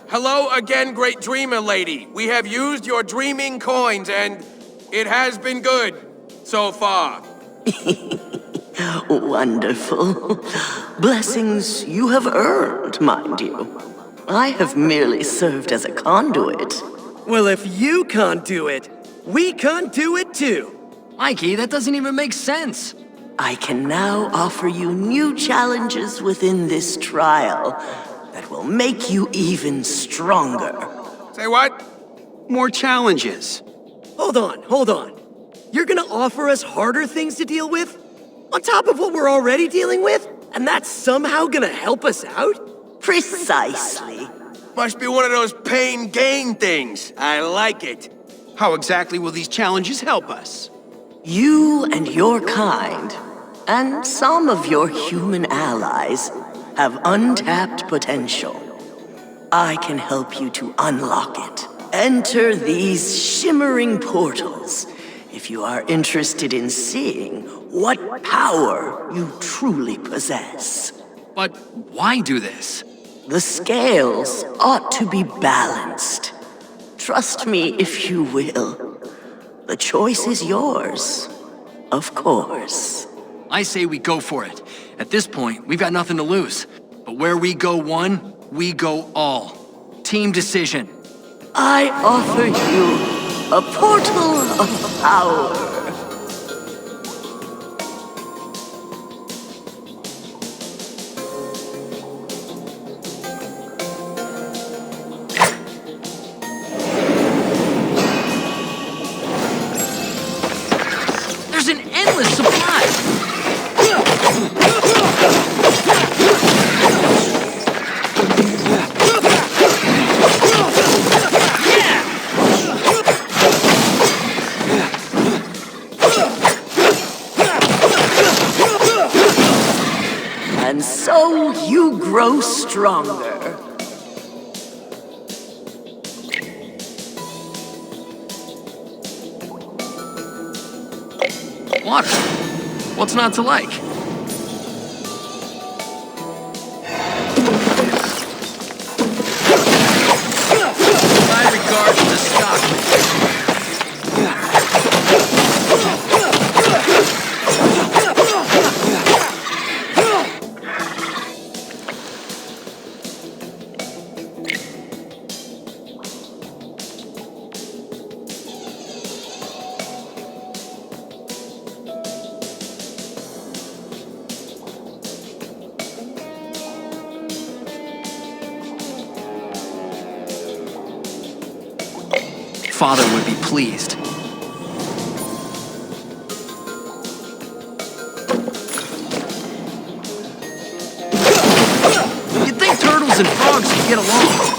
Hello again, great dreamer lady. We have used your dreaming coins and it has been good so far. Wonderful. Blessings you have earned, mind you. I have merely served as a conduit. Well, if you can't do it, we can't do it too. Mikey, that doesn't even make sense. I can now offer you new challenges within this trial that will make you even stronger. Say what? More challenges. Hold on. You're gonna offer us harder things to deal with? On top of what we're already dealing with? And that's somehow gonna help us out? Precisely. Must be one of those pain gain things. I like it. How exactly will these challenges help us? You and your kind, and some of your human allies, have untapped potential. I can help you to unlock it. Enter these shimmering portals if you are interested in seeing what power you truly possess. But why do this? The scales ought to be balanced. Trust me if you will. The choice is yours, of course. I say we go for it. At this point, we've got nothing to lose. But where we go one, we go all. Team decision. I offer you a portal of power. There's an endless supply! And so you grow stronger. Water. What's not to like? My regards to Stockman. father would be pleased. You'd think turtles and frogs could get along.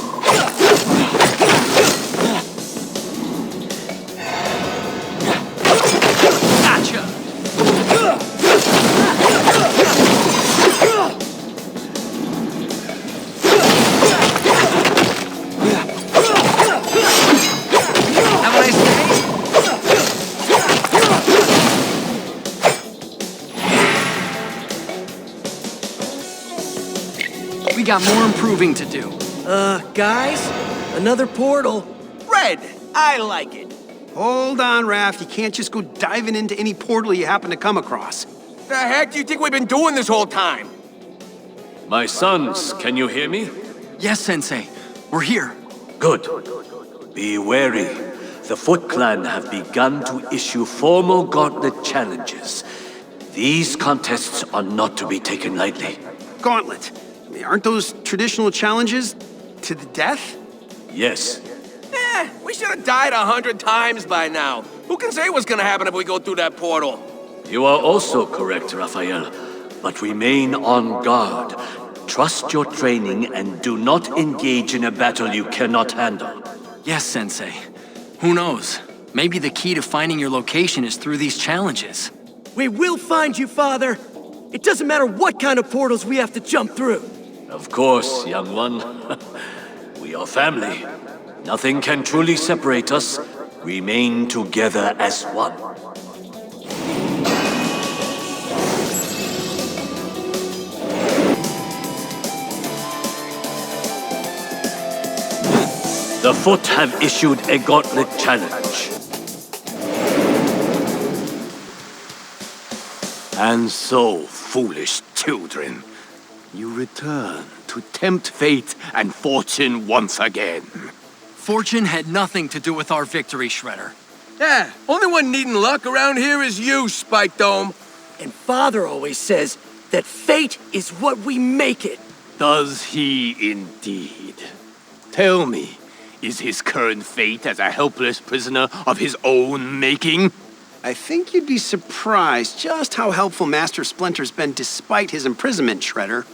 We got more improving to do. Guys? Another portal. Red, I like it. Hold on, Raph. You can't just go diving into any portal you happen to come across. The heck do you think we've been doing this whole time? My sons, can you hear me? Yes, Sensei. We're here. Good. Be wary. The Foot Clan have begun to issue formal gauntlet challenges. These contests are not to be taken lightly. Gauntlet. I mean, aren't those traditional challenges to the death? Yes. We should have died 100 times by now. Who can say what's gonna happen if we go through that portal? You are also correct, Raphael. But remain on guard. Trust your training and do not engage in a battle you cannot handle. Yes, Sensei. Who knows? Maybe the key to finding your location is through these challenges. We will find you, Father. It doesn't matter what kind of portals we have to jump through. Of course, young one. We are family. Nothing can truly separate us. Remain together as one. The Foot have issued a gauntlet challenge. And so, foolish children, you return to tempt fate and fortune once again. Fortune had nothing to do with our victory, Shredder. Yeah, only one needing luck around here is you, Spike Dome. And Father always says that fate is what we make it. Does he indeed? Tell me, is his current fate as a helpless prisoner of his own making? I think you'd be surprised just how helpful Master Splinter's been despite his imprisonment, Shredder.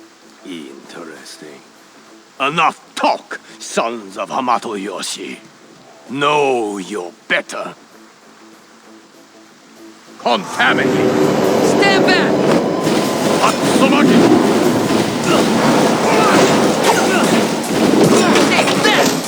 Interesting. Enough talk, sons of Hamato Yoshi. Know you're better. Contaminate! Stand back! Hatsumaki! Take this!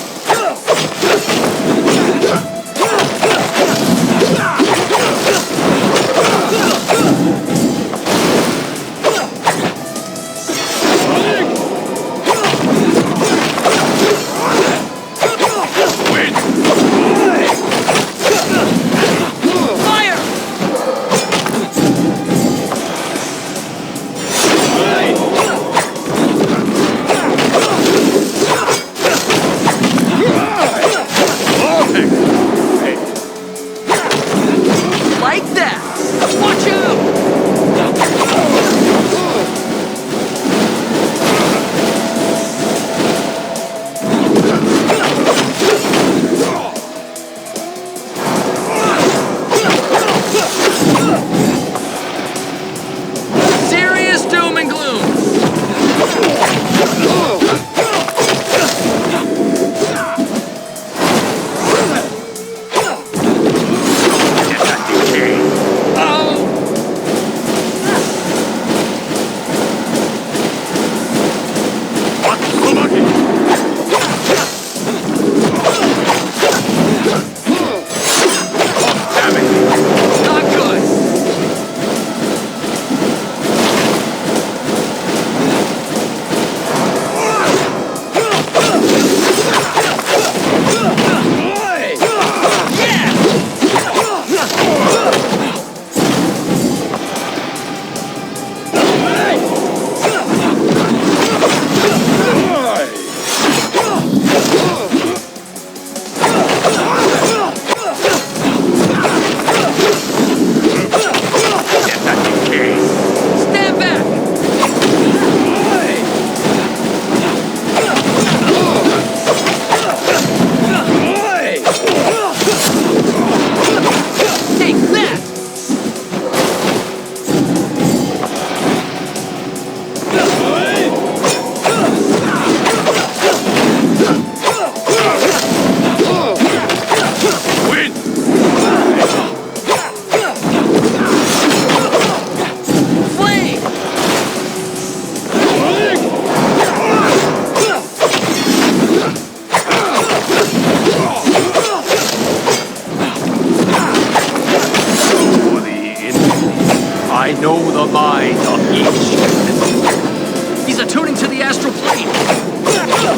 know the mind of each. He's attuning to the astral plane.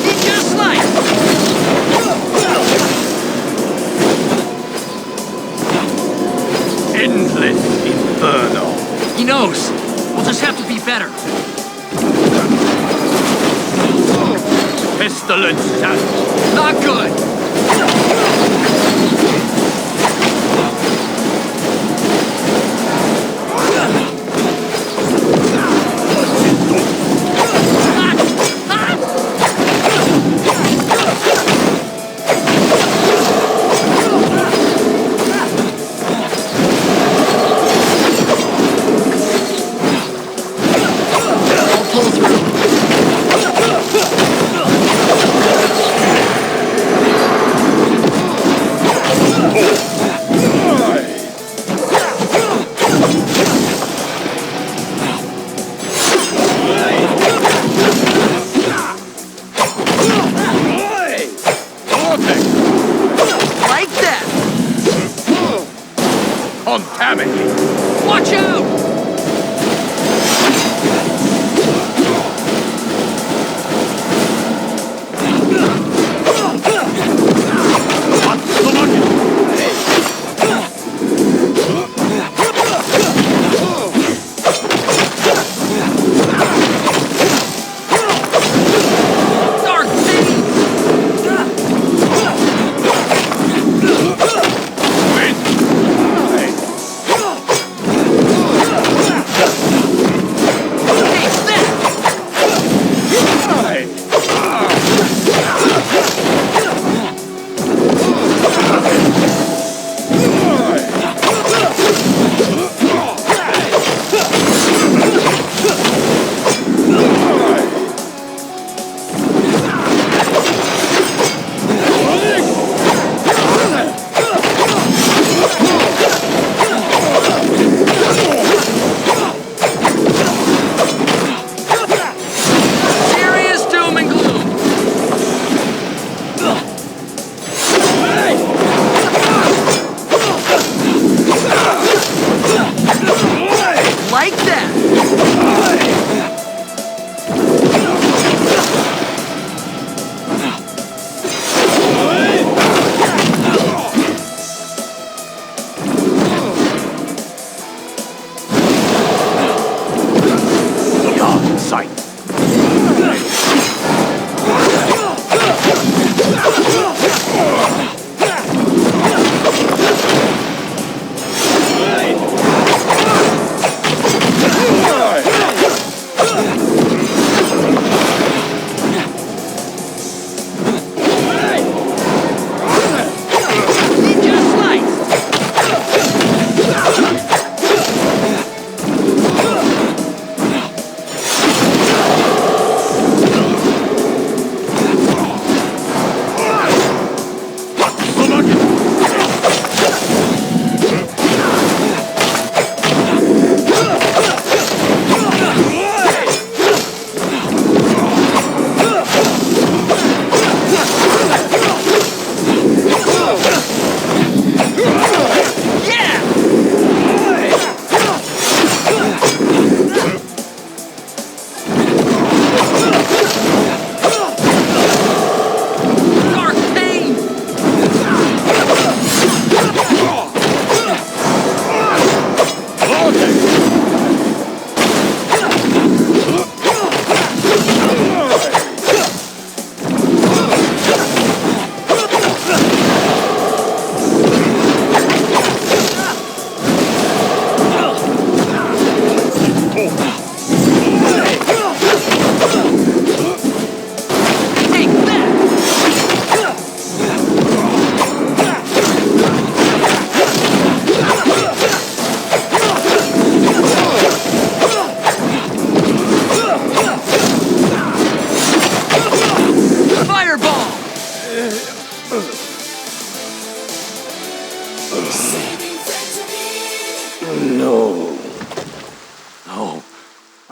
He just like. Endless inferno. He knows. We'll just have to be better. Pestilence shadow. Not good. Watch out!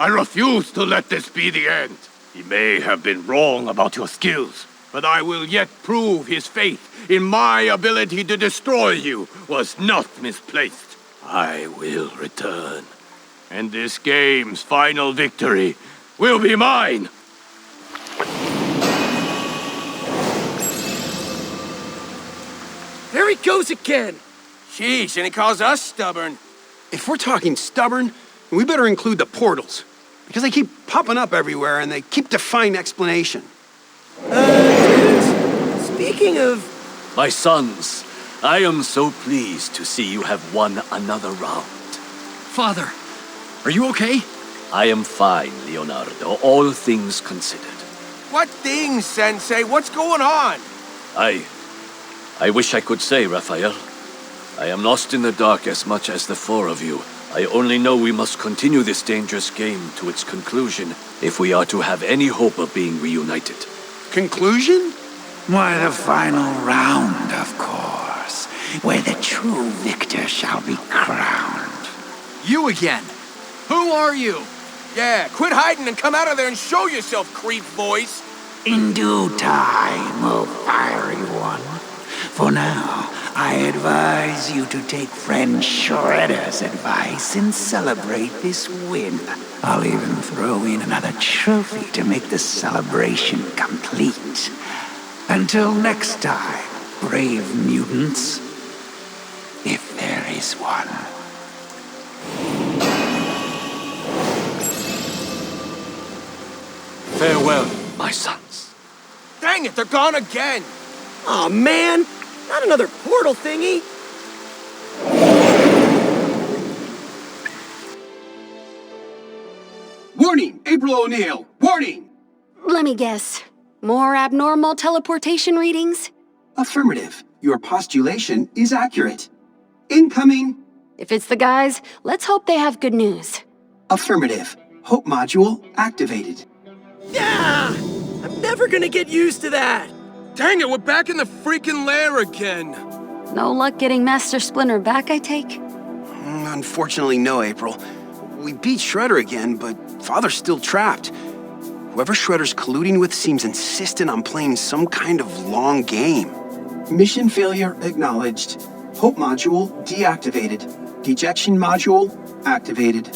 I refuse to let this be the end. He may have been wrong about your skills, but I will yet prove his faith in my ability to destroy you was not misplaced. I will return, And this game's final victory will be mine! There he goes again! Sheesh, and he calls us stubborn. If we're talking stubborn, we better include the portals. Because they keep popping up everywhere and they keep defying explanation. Dudes, speaking of... My sons, I am so pleased to see you have won another round. Father, are you okay? I am fine, Leonardo, all things considered. What things, Sensei? What's going on? I wish I could say, Raphael. I am lost in the dark as much as the four of you. I only know we must continue this dangerous game to its conclusion if we are to have any hope of being reunited. Conclusion? Why, the final round, of course, where the true victor shall be crowned. You again? Who are you? Yeah, quit hiding and come out of there and show yourself, creep voice. In due time, oh fiery one. For now, I advise you to take friend Shredder's advice and celebrate this win. I'll even throw in another trophy to make the celebration complete. Until next time, brave mutants, if there is one. Farewell, my sons. Dang it, they're gone again. Aw, man! Not another portal thingy! Warning, April O'Neil! Warning! Let me guess. More abnormal teleportation readings? Affirmative. Your postulation is accurate. Incoming. If it's the guys, let's hope they have good news. Affirmative. Hope module activated. Yeah! I'm never gonna get used to that! Dang it, we're back in the freaking lair again. No luck getting Master Splinter back, I take? Unfortunately, no, April. We beat Shredder again, but Father's still trapped. Whoever Shredder's colluding with seems insistent on playing some kind of long game. Mission failure acknowledged. Hope module deactivated. Dejection module activated.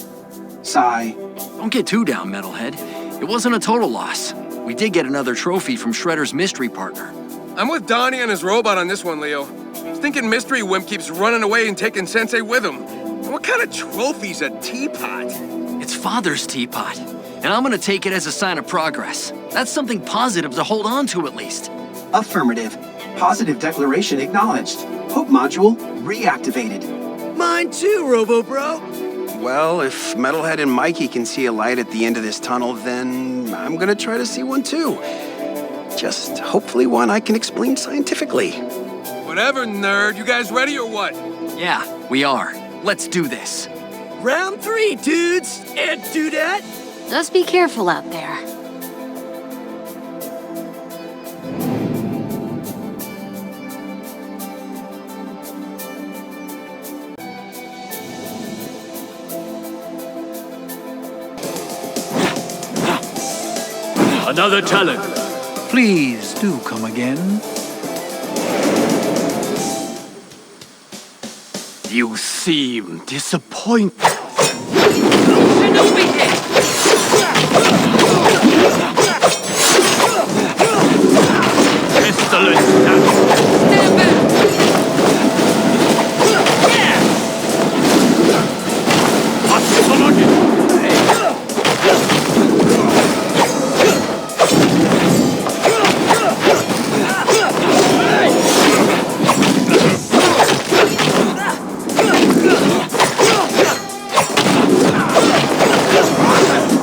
Sigh. Don't get too down, Metalhead. It wasn't a total loss. We did get another trophy from Shredder's mystery partner. I'm with Donnie and his robot on this one, Leo. Stinking mystery wimp keeps running away and taking Sensei with him. What kind of trophy's a teapot? It's Father's teapot, and I'm gonna take it as a sign of progress. That's something positive to hold on to at least. Affirmative. Positive declaration acknowledged. Hope module reactivated. Mine too, Robo-Bro! Well, if Metalhead and Mikey can see a light at the end of this tunnel, then I'm gonna try to see one too. Just hopefully one I can explain scientifically. Whatever, nerd. You guys ready or what? Yeah, we are. Let's do this. Round 3, dudes! And dudette! Just be careful out there. Another challenge. Please do come again. You seem disappointed. Pestilence. Stand back!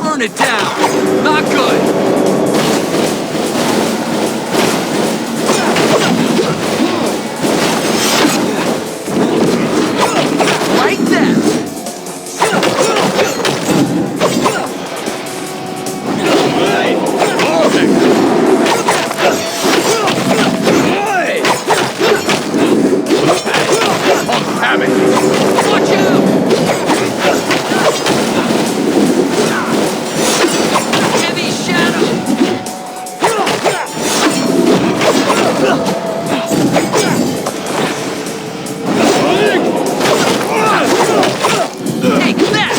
Burn it down! Not good! Like that! Watch out! Heavy shadow! Take that!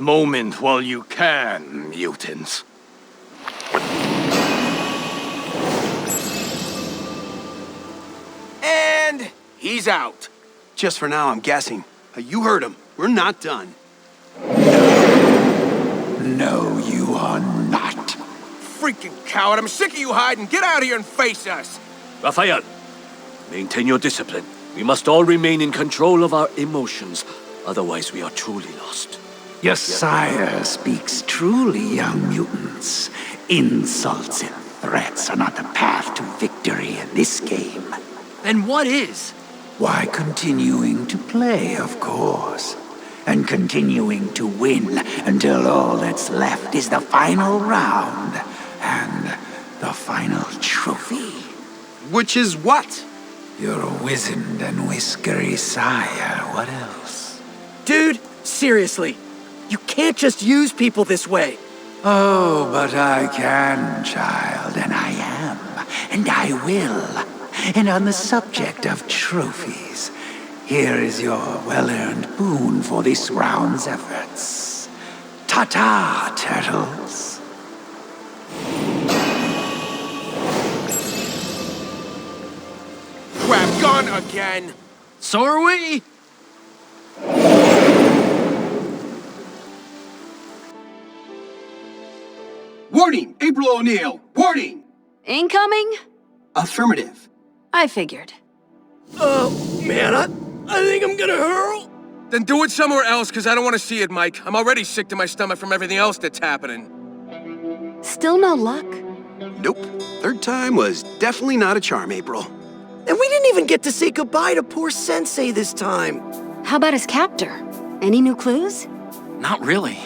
moment while you can, mutants. And he's out. Just for now, I'm guessing. You heard him. We're not done. No, you are not. Freaking coward, I'm sick of you hiding. Get out here and face us. Raphael, maintain your discipline. We must all remain in control of our emotions. Otherwise, we are truly lost. Your sire speaks truly, young mutants. Insults and threats are not the path to victory in this game. Then what is? Why, continuing to play, of course. And continuing to win until all that's left is the final round and the final trophy. Which is what? Your wizened and whiskery sire. What else? Dude, seriously. You can't just use people this way. Oh, but I can, child, and I am, and I will. And on the subject of trophies, here is your well-earned boon for this round's efforts. Ta-ta, turtles. Crap, gone again. So are we. Warning, April O'Neil. Warning. Incoming? Affirmative. I figured. Oh, man, I think I'm gonna hurl. Then do it somewhere else, because I don't want to see it, Mike. I'm already sick to my stomach from everything else that's happening. Still no luck? Nope. Third time was definitely not a charm, April. And we didn't even get to say goodbye to poor Sensei this time. How about his captor? Any new clues? Not really.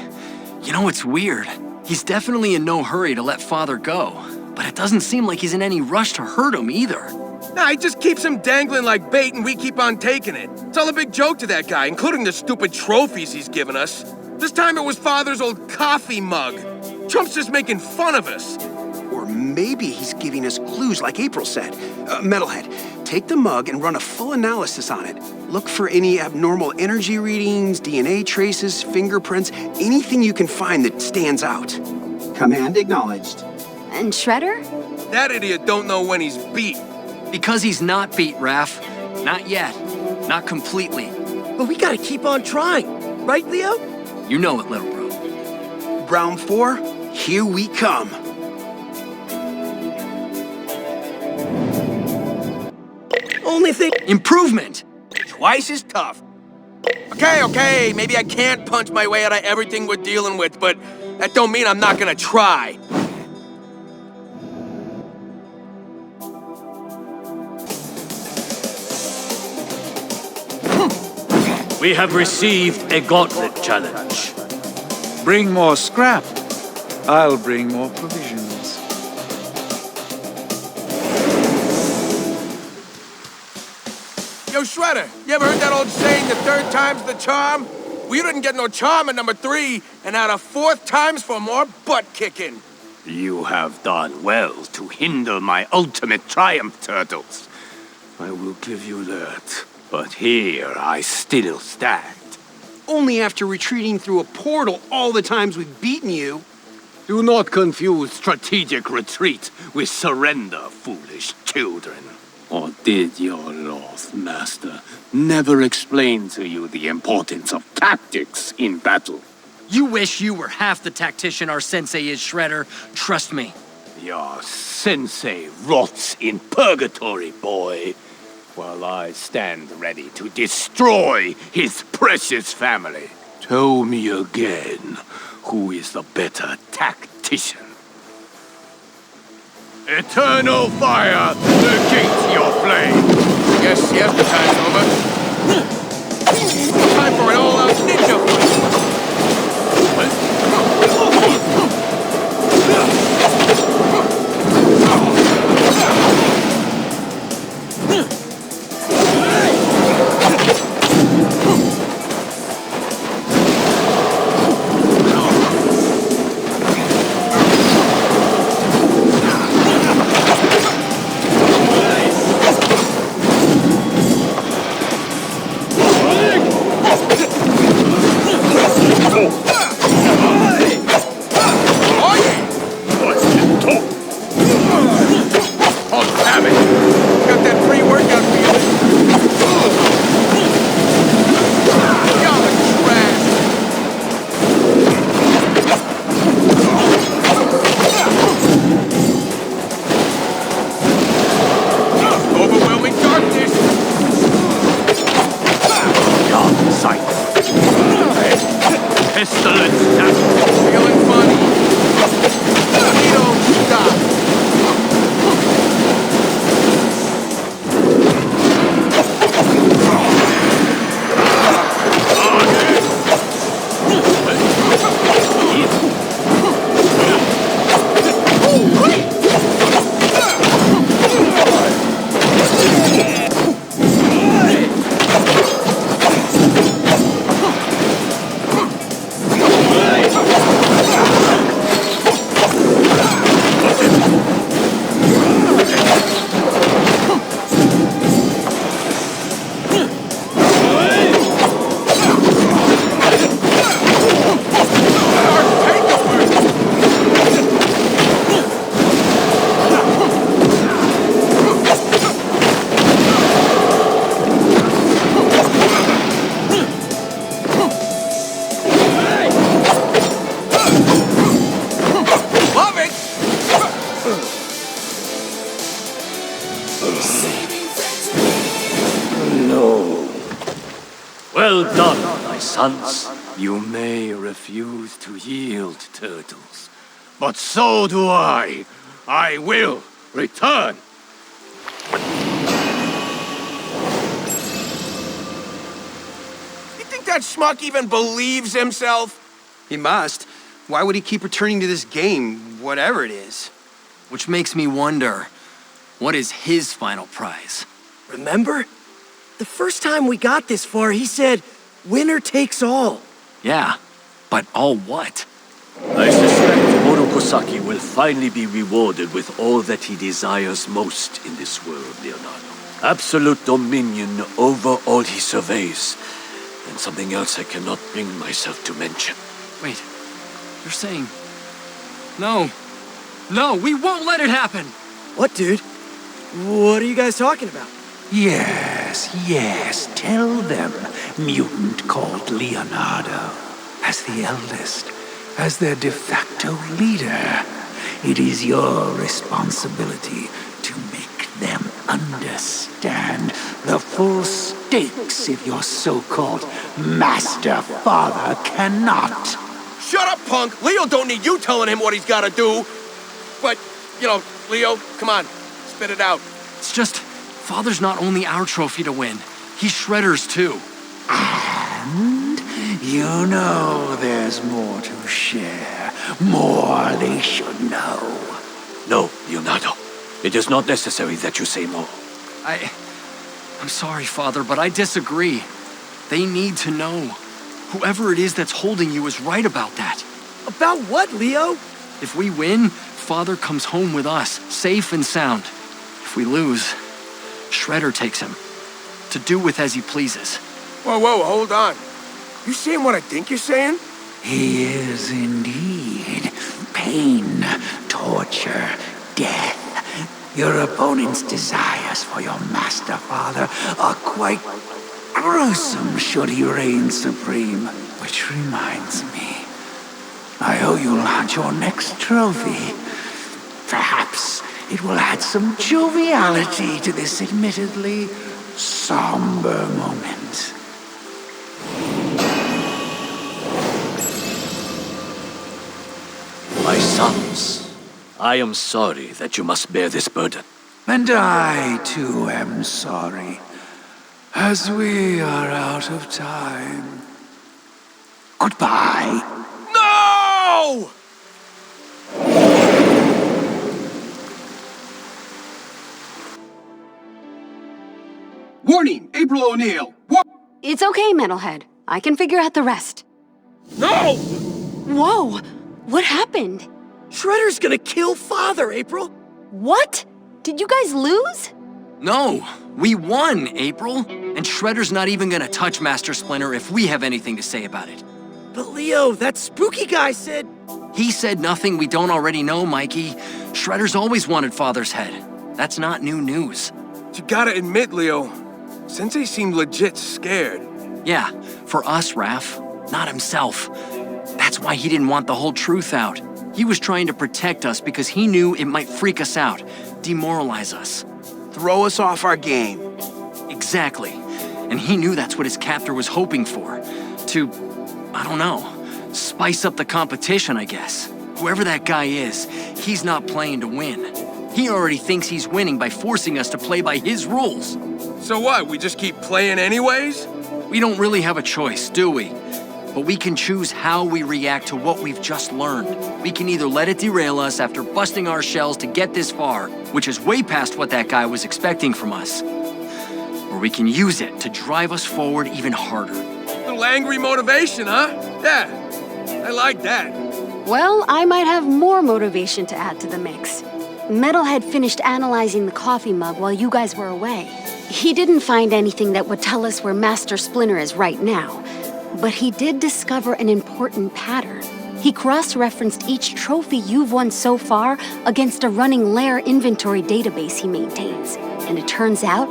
You know, it's weird. He's definitely in no hurry to let Father go. But it doesn't seem like he's in any rush to hurt him either. Nah, he just keeps him dangling like bait and we keep on taking it. It's all a big joke to that guy, including the stupid trophies he's given us. This time it was Father's old coffee mug. Trump's just making fun of us. Or maybe he's giving us clues like April said. Metalhead, take the mug and run a full analysis on it. Look for any abnormal energy readings, DNA traces, fingerprints, anything you can find that stands out. Command acknowledged. And Shredder? That idiot don't know when he's beat. Because he's not beat, Raph. Not yet. Not completely. But we gotta keep on trying. Right, Leo? You know it, little bro. Round 4, here we come. Only thing... Improvement! Twice as tough. Okay, maybe I can't punch my way out of everything we're dealing with, but that don't mean I'm not gonna try. We have received a gauntlet challenge. Bring more scrap. I'll bring more provisions. Yo, Shredder, you ever heard that old saying, the third time's the charm? Well, you didn't get no charm at number 3, and now the 4th time's for more butt-kicking. You have done well to hinder my ultimate triumph, Turtles. I will give you that. But here I still stand. Only after retreating through a portal all the times we've beaten you. Do not confuse strategic retreat with surrender, foolish children. Or did your lost master never explain to you the importance of tactics in battle? You wish you were half the tactician our sensei is, Shredder. Trust me. Your sensei rots in purgatory, boy, while I stand ready to destroy his precious family. Tell me again, who is the better tactician? Eternal fire, negate your flame! Yes, the time's over. Time for an all-out ninja fight. Well done, my sons. You may refuse to yield, turtles. But so do I. I will return. You think that schmuck even believes himself? He must. Why would he keep returning to this game, whatever it is? Which makes me wonder, what is his final prize? Remember? The first time we got this far, he said, winner takes all. Yeah, but all what? I suspect Morokosaki will finally be rewarded with all that he desires most in this world, Leonardo. Absolute dominion over all he surveys. And something else I cannot bring myself to mention. Wait, you're saying... No, we won't let it happen! What, dude? What are you guys talking about? Yes, tell them, mutant called Leonardo. As the eldest, as their de facto leader, it is your responsibility to make them understand the full stakes if your so-called Master Father cannot. Shut up, punk! Leo don't need you telling him what he's gotta do. But, Leo, come on, spit it out. It's just, Father's not only our trophy to win, he's Shredder's too. And you know there's more to share, more they should know. No, Leonardo. It is not necessary that you say more. I'm sorry, Father, but I disagree. They need to know. Whoever it is that's holding you is right about that. About what, Leo? If we win, Father comes home with us, safe and sound. If we lose, Shredder takes him, to do with as he pleases. Whoa, hold on. You saying what I think you're saying? He is indeed. Pain, torture, death. Your opponent's desires for your Master Father are quite gruesome should he reign supreme. Which reminds me, I owe you lot your next trophy. Perhaps it will add some joviality to this admittedly somber moment. My sons, I am sorry that you must bear this burden. And I, too, am sorry, as we are out of time. Goodbye. No! Warning, April O'Neil. It's okay, Metalhead. I can figure out the rest. No! Whoa! What happened? Shredder's gonna kill Father, April! What? Did you guys lose? No, we won, April. And Shredder's not even gonna touch Master Splinter if we have anything to say about it. But Leo, that spooky guy said... He said nothing we don't already know, Mikey. Shredder's always wanted Father's head. That's not new news. You gotta admit, Leo, Sensei seemed legit scared. Yeah, for us, Raph, not himself. That's why he didn't want the whole truth out. He was trying to protect us because he knew it might freak us out, demoralize us. Throw us off our game. Exactly. And he knew that's what his captor was hoping for. To, I don't know, spice up the competition, I guess. Whoever that guy is, he's not playing to win. He already thinks he's winning by forcing us to play by his rules. So what, we just keep playing anyways? We don't really have a choice, do we? But we can choose how we react to what we've just learned. We can either let it derail us after busting our shells to get this far, which is way past what that guy was expecting from us. Or we can use it to drive us forward even harder. Little angry motivation, huh? Yeah, I like that. Well, I might have more motivation to add to the mix. Metalhead finished analyzing the coffee mug while you guys were away. He didn't find anything that would tell us where Master Splinter is right now, but he did discover an important pattern. He cross-referenced each trophy you've won so far against a running lair inventory database he maintains. And it turns out,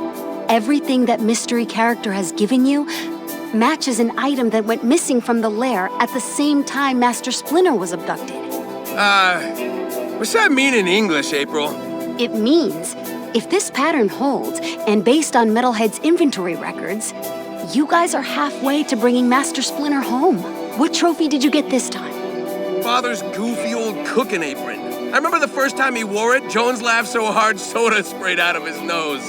everything that mystery character has given you matches an item that went missing from the lair at the same time Master Splinter was abducted. What's that mean in English, April? It means, if this pattern holds, and based on Metalhead's inventory records, You guys are halfway to bringing Master Splinter home. What trophy did you get this time? Father's goofy old cooking apron. I remember the first time he wore it, Jones laughed so hard soda sprayed out of his nose.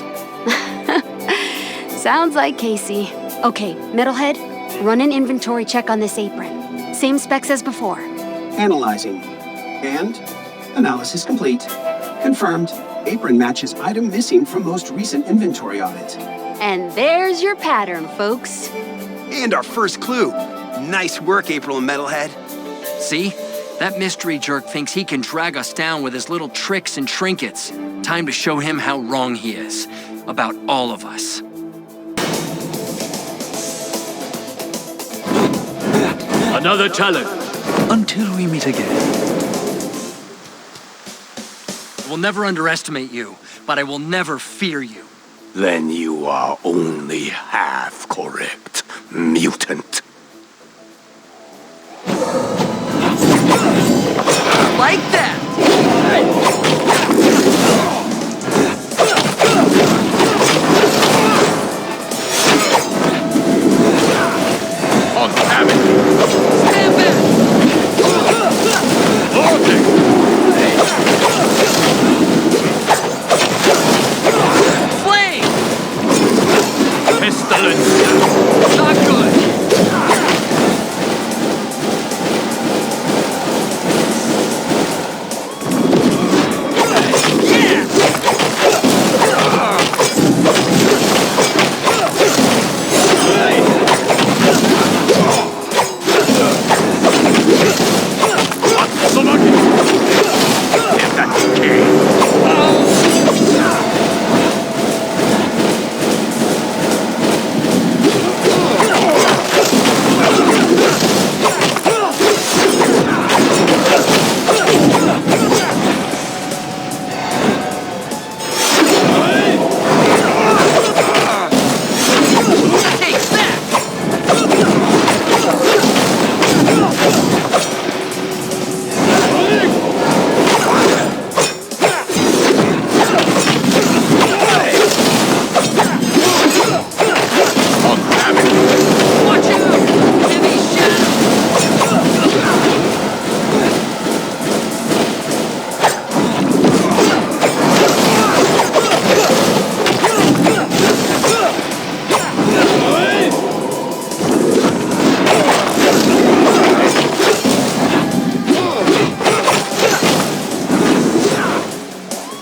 Sounds like Casey. Okay, Metalhead, run an inventory check on this apron. Same specs as before. Analyzing. And analysis complete. Confirmed. Apron matches item missing from most recent inventory audit. And there's your pattern, folks. And our first clue. Nice work, April and Metalhead. See? That mystery jerk thinks he can drag us down with his little tricks and trinkets. Time to show him how wrong he is. About all of us. Another challenge. Until we meet again. I will never underestimate you, but I will never fear you. Then you are only half correct, mutant. Like that! On cabin. Stand back! Flame! Pestilence. Not good!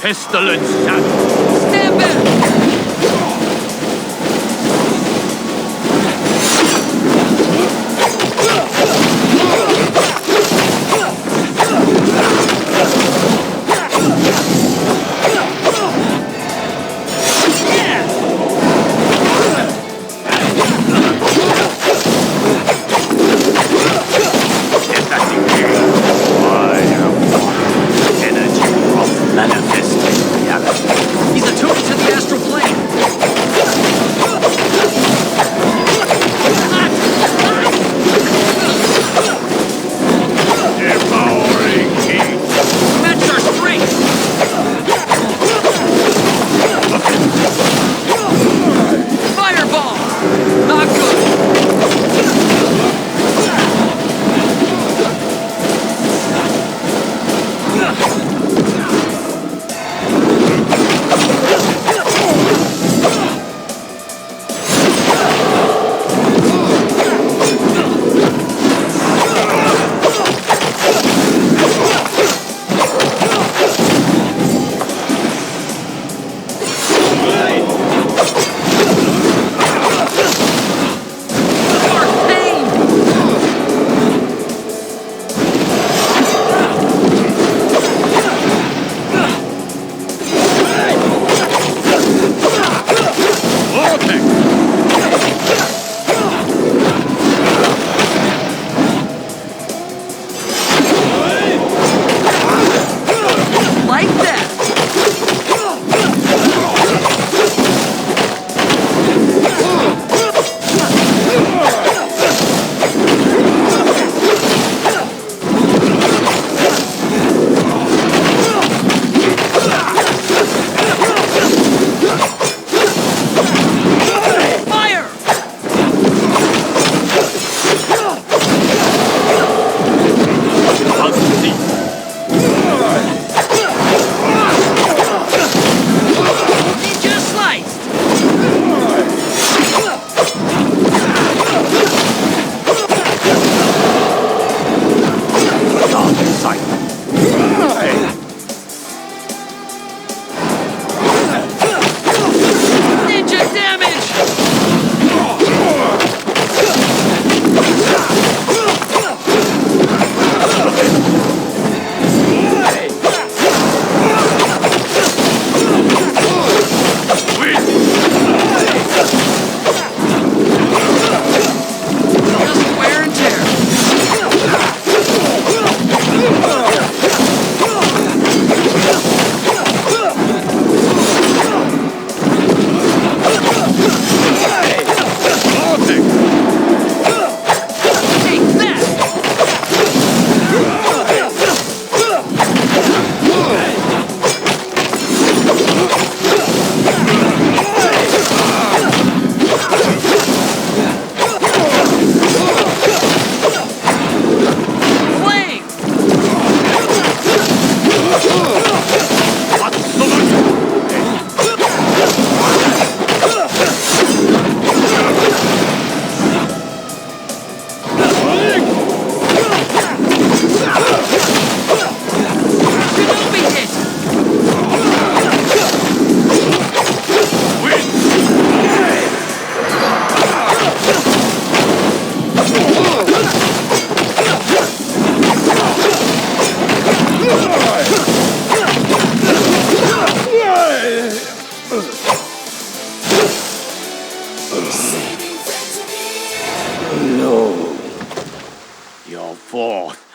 Pestilence. Stand back! He's attuned to the astral plane.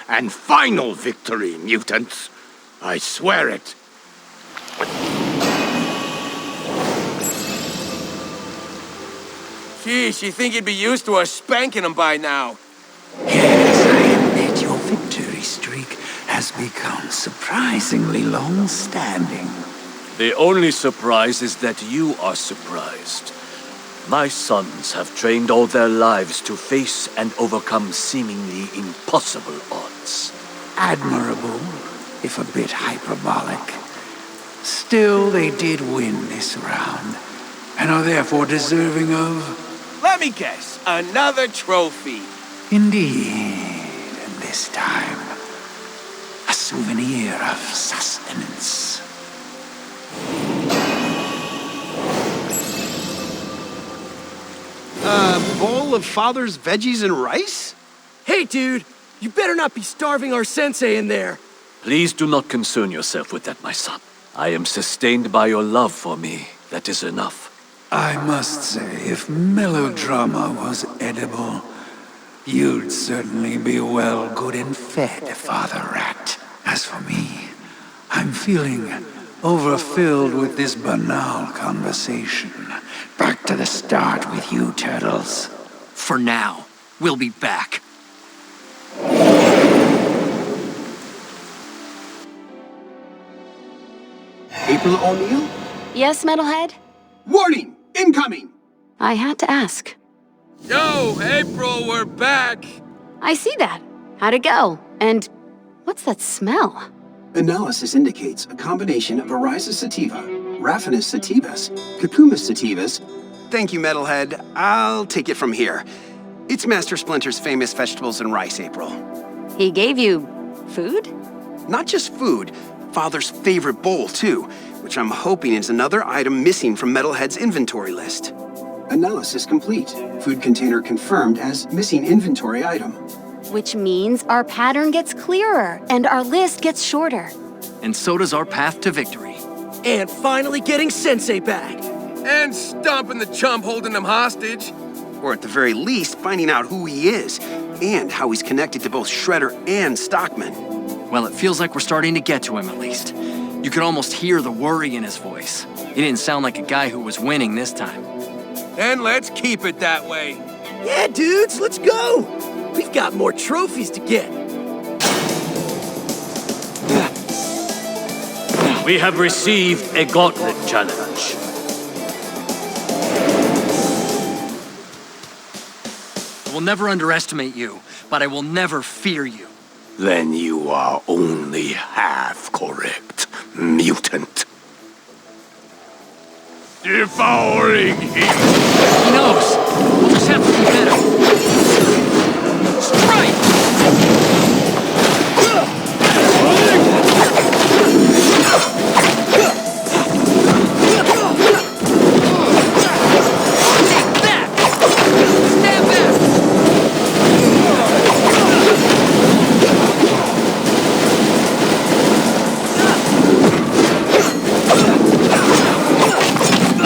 and final victory, mutants. I swear it. Geez, you think you'd be used to us spanking him by now? Yes, I admit your victory streak has become surprisingly long-standing. The only surprise is that you are surprised. My sons have trained all their lives to face and overcome seemingly impossible odds. Admirable, if a bit hyperbolic. Still, they did win this round, and are therefore deserving of... Let me guess, another trophy. Indeed, and this time, a souvenir of sustenance. Bowl of father's veggies and rice? Hey, dude, you better not be starving our sensei in there. Please do not concern yourself with that, my son. I am sustained by your love for me. That is enough. I must say, if melodrama was edible, you'd certainly be well, good and fed, Father Rat. As for me, I'm feeling overfilled with this banal conversation. Back to the start with you, Turtles. For now. We'll be back. April O'Neil? Yes, Metalhead? Warning! Incoming! I had to ask. Yo, April, we're back! I see that. How'd it go? And what's that smell? Analysis indicates a combination of Ariza sativa, Raffinus sativus, Cucumis sativus. Thank you, Metalhead. I'll take it from here. It's Master Splinter's famous vegetables and rice, April. He gave you food? Not just food, Father's favorite bowl, too, which I'm hoping is another item missing from Metalhead's inventory list. Analysis complete. Food container confirmed as missing inventory item. Which means our pattern gets clearer and our list gets shorter. And so does our path to victory. And finally getting Sensei back. And stomping the chump holding him hostage. Or at the very least, finding out who he is, and how he's connected to both Shredder and Stockman. Well, it feels like we're starting to get to him, at least. You could almost hear the worry in his voice. He didn't sound like a guy who was winning this time. And let's keep it that way. Yeah, dudes, let's go! We've got more trophies to get. We have received a gauntlet challenge. I will never underestimate you, but I will never fear you. Then you are only half correct, mutant. Devouring heat! He knows. We'll just have to be better. Strike! Take that! Stand back!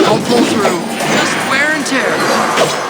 I'll pull through. Just wear and tear.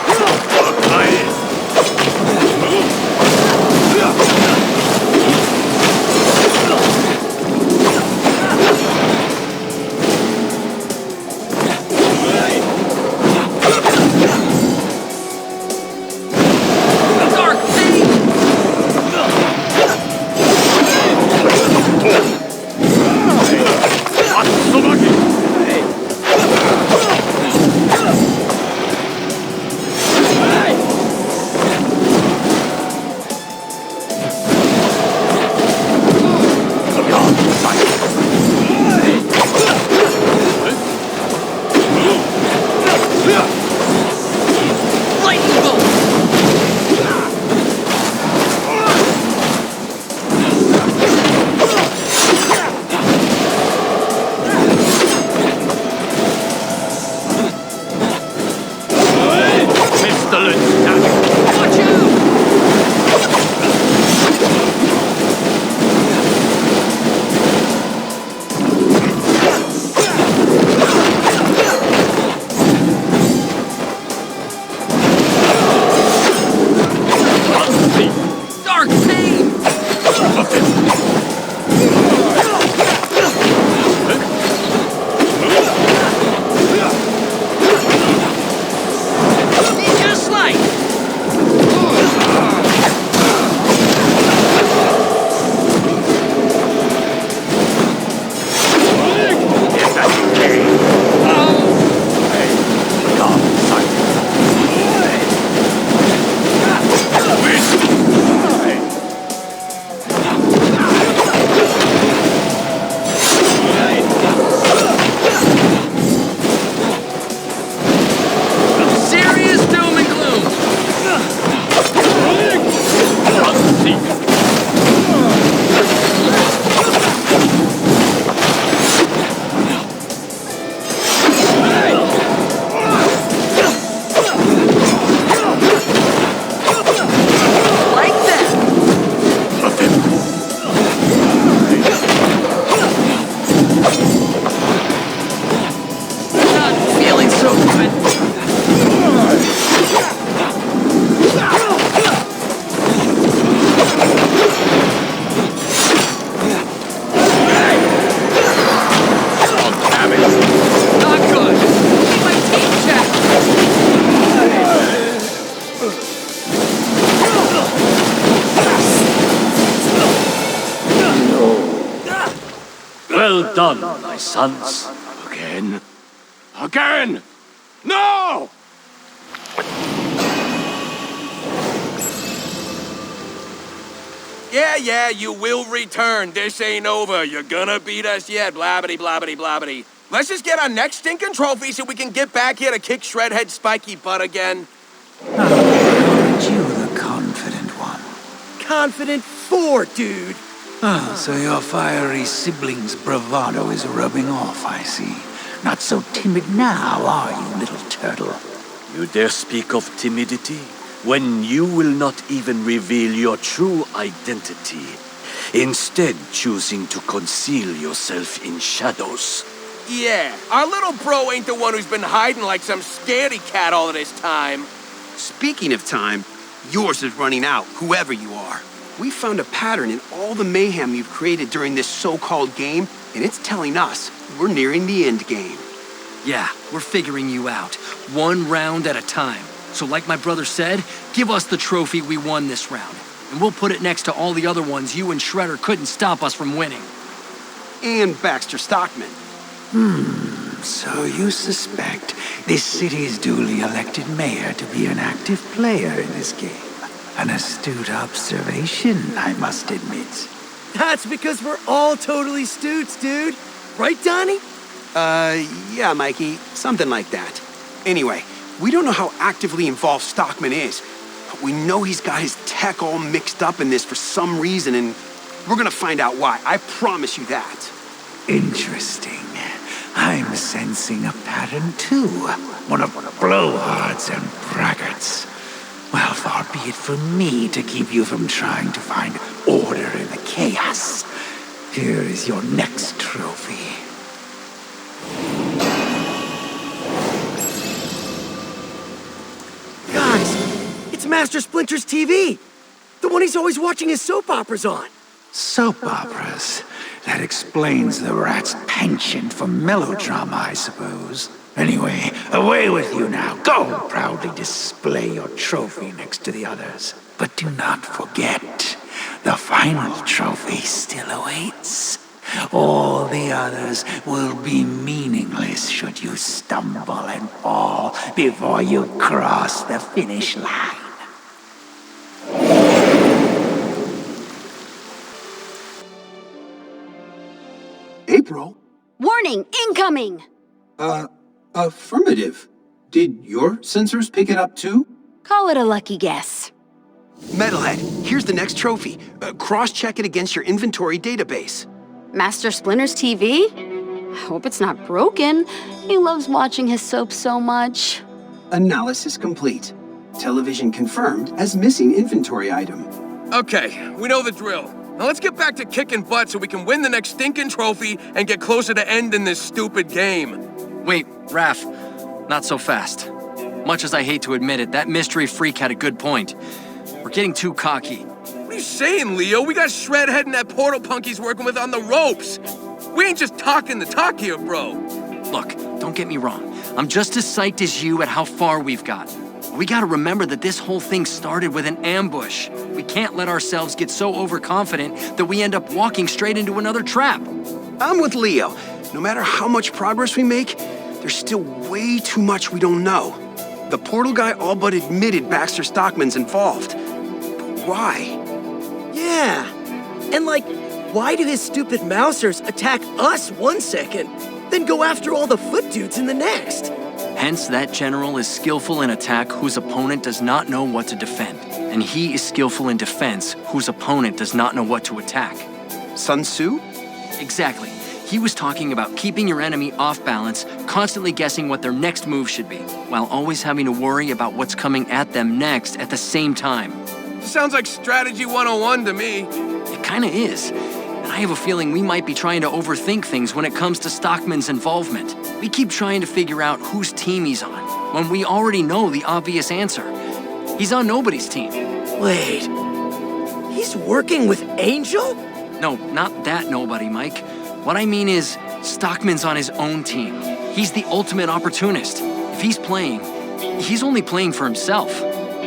Well done, my sons. Again? Again! No! Yeah, you will return. This ain't over. You're gonna beat us yet, blabbity, blabbity, blabbity. Let's just get our next stinking trophy so we can get back here to kick Shredhead's spiky butt again. Aren't you the confident one? Confident 4, dude. Oh, so your fiery sibling's bravado is rubbing off, I see. Not so timid now, are you, little turtle? You dare speak of timidity when you will not even reveal your true identity, instead choosing to conceal yourself in shadows. Yeah, our little bro ain't the one who's been hiding like some scaredy cat all of this time. Speaking of time, yours is running out, whoever you are. We found a pattern in all the mayhem you've created during this so-called game, and it's telling us we're nearing the end game. Yeah, we're figuring you out, one round at a time. So like my brother said, give us the trophy we won this round, and we'll put it next to all the other ones you and Shredder couldn't stop us from winning. And Baxter Stockman. So you suspect this city's duly elected mayor to be an active player in this game? An astute observation, I must admit. That's because we're all totally stoots, dude. Right, Donnie? Yeah, Mikey. Something like that. Anyway, we don't know how actively involved Stockman is, but we know he's got his tech all mixed up in this for some reason, and we're gonna find out why. I promise you that. Interesting. I'm sensing a pattern too. One of blowhards and braggarts. Well, far be it from me to keep you from trying to find order in the chaos. Here is your next trophy. Guys, it's Master Splinter's TV. The one he's always watching his soap operas on. Soap operas? That explains the rat's penchant for melodrama, I suppose. Anyway, away with you now. Go proudly display your trophy next to the others. But do not forget, the final trophy still awaits. All the others will be meaningless should you stumble and fall before you cross the finish line. April? Warning, incoming! Affirmative. Did your sensors pick it up too? Call it a lucky guess. Metalhead, here's the next trophy. Cross-check it against your inventory database. Master Splinter's TV? I hope it's not broken. He loves watching his soap so much. Analysis complete. Television confirmed as missing inventory item. Okay, we know the drill. Now let's get back to kicking butt so we can win the next stinking trophy and get closer to ending this stupid game. Wait, Raph, not so fast. Much as I hate to admit it, that mystery freak had a good point. We're getting too cocky. What are you saying, Leo? We got Shredhead and that portal punk he's working with on the ropes. We ain't just talking the talk here, bro. Look, don't get me wrong. I'm just as psyched as you at how far we've gotten. We gotta remember that this whole thing started with an ambush. We can't let ourselves get so overconfident that we end up walking straight into another trap. I'm with Leo. No matter how much progress we make, there's still way too much we don't know. The portal guy all but admitted Baxter Stockman's involved. But why? Yeah. And like, why do his stupid mousers attack us one second, then go after all the foot dudes in the next? Hence, that general is skillful in attack whose opponent does not know what to defend. And he is skillful in defense whose opponent does not know what to attack. Sun Tzu? Exactly. He was talking about keeping your enemy off balance, constantly guessing what their next move should be, while always having to worry about what's coming at them next at the same time. Sounds like Strategy 101 to me. It kinda is. And I have a feeling we might be trying to overthink things when it comes to Stockman's involvement. We keep trying to figure out whose team he's on, when we already know the obvious answer. He's on nobody's team. Wait, he's working with Angel? No, not that nobody, Mike. What I mean is, Stockman's on his own team. He's the ultimate opportunist. If he's playing, he's only playing for himself,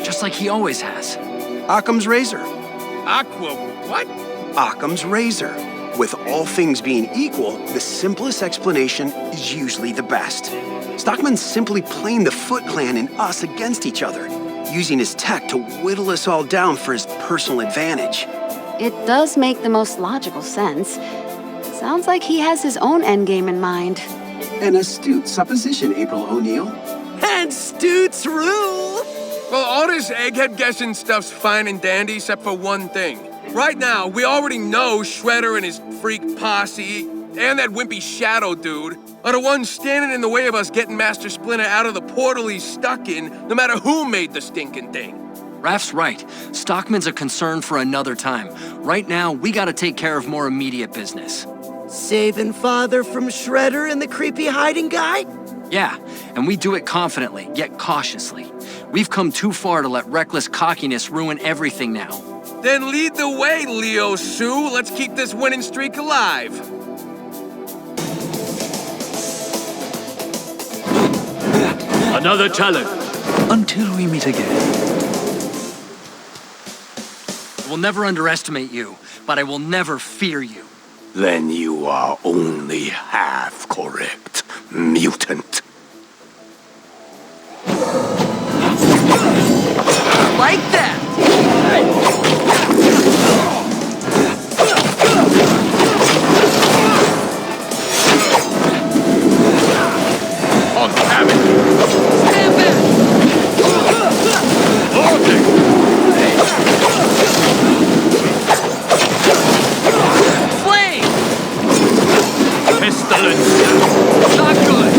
just like he always has. Occam's razor. Aqua, what? Occam's razor. With all things being equal, the simplest explanation is usually the best. Stockman's simply playing the Foot Clan and us against each other, using his tech to whittle us all down for his personal advantage. It does make the most logical sense. Sounds like he has his own endgame in mind. An astute supposition, April O'Neil. And Stoots rule! Well, all this egghead guessing stuff's fine and dandy except for one thing. Right now, we already know Shredder and his freak posse, and that wimpy Shadow dude, are the ones standing in the way of us getting Master Splinter out of the portal he's stuck in, no matter who made the stinking thing. Raph's right. Stockman's a concern for another time. Right now, we gotta take care of more immediate business. Saving Father from Shredder and the creepy hiding guy? Yeah, and we do it confidently, yet cautiously. We've come too far to let reckless cockiness ruin everything now. Then lead the way, Leo Sue. Let's keep this winning streak alive. Another challenge. Until we meet again. I will never underestimate you, but I will never fear you. Then you are only half correct, mutant. Like that! On cabin. Stand back! Flame! Pestilence. Not good!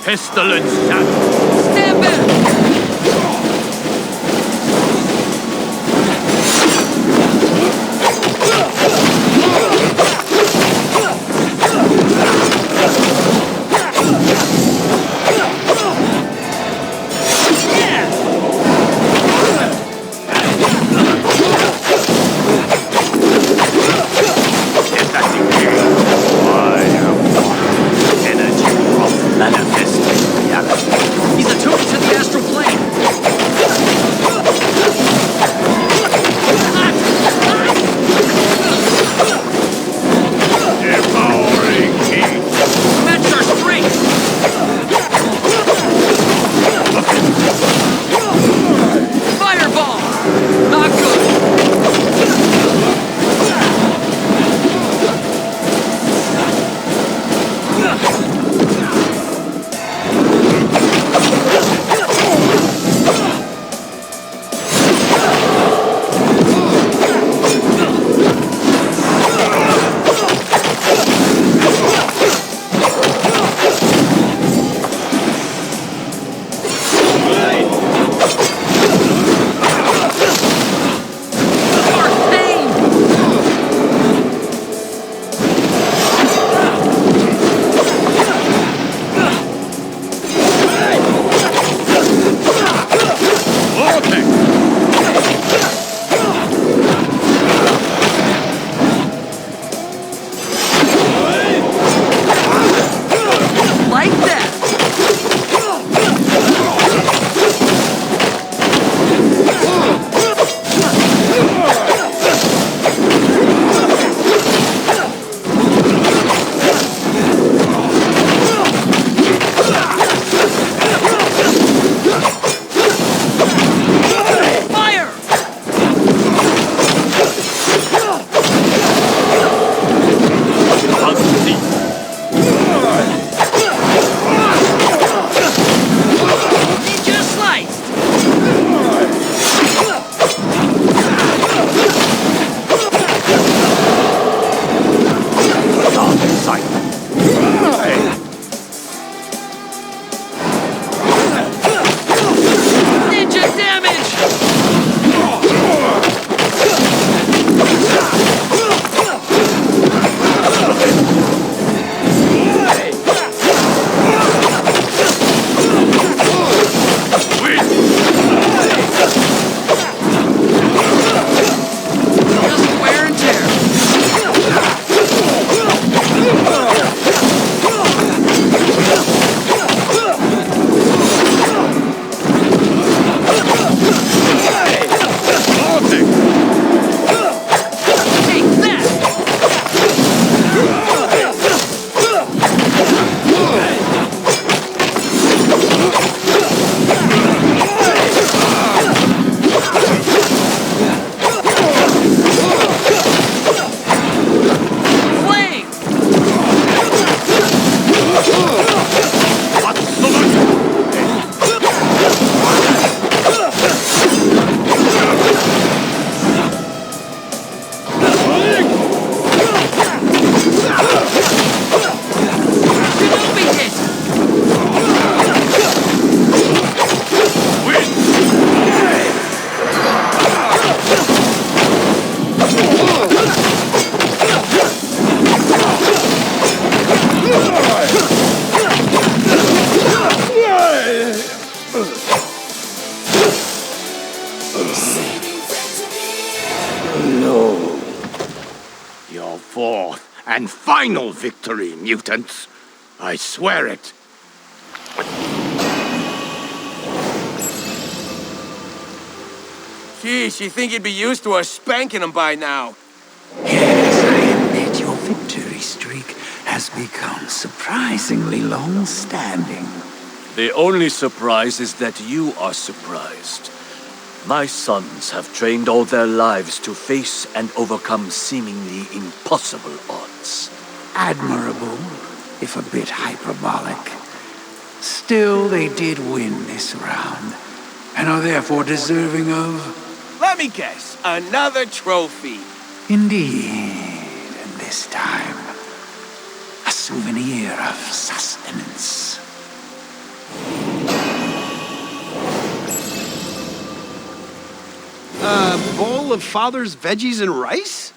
Pestilence. Stand back! Manifesting reality. fourth and final victory, mutants. I swear it. Geez, you think you'd be used to us spanking him by now. Yes, I admit your victory streak has become surprisingly long-standing. The only surprise is that you are surprised. My sons have trained all their lives to face and overcome seemingly impossible odds. Admirable, if a bit hyperbolic. Still, they did win this round, and are therefore deserving of... Let me guess, another trophy. Indeed, and this time, a souvenir of sustenance. Bowl of father's veggies and rice?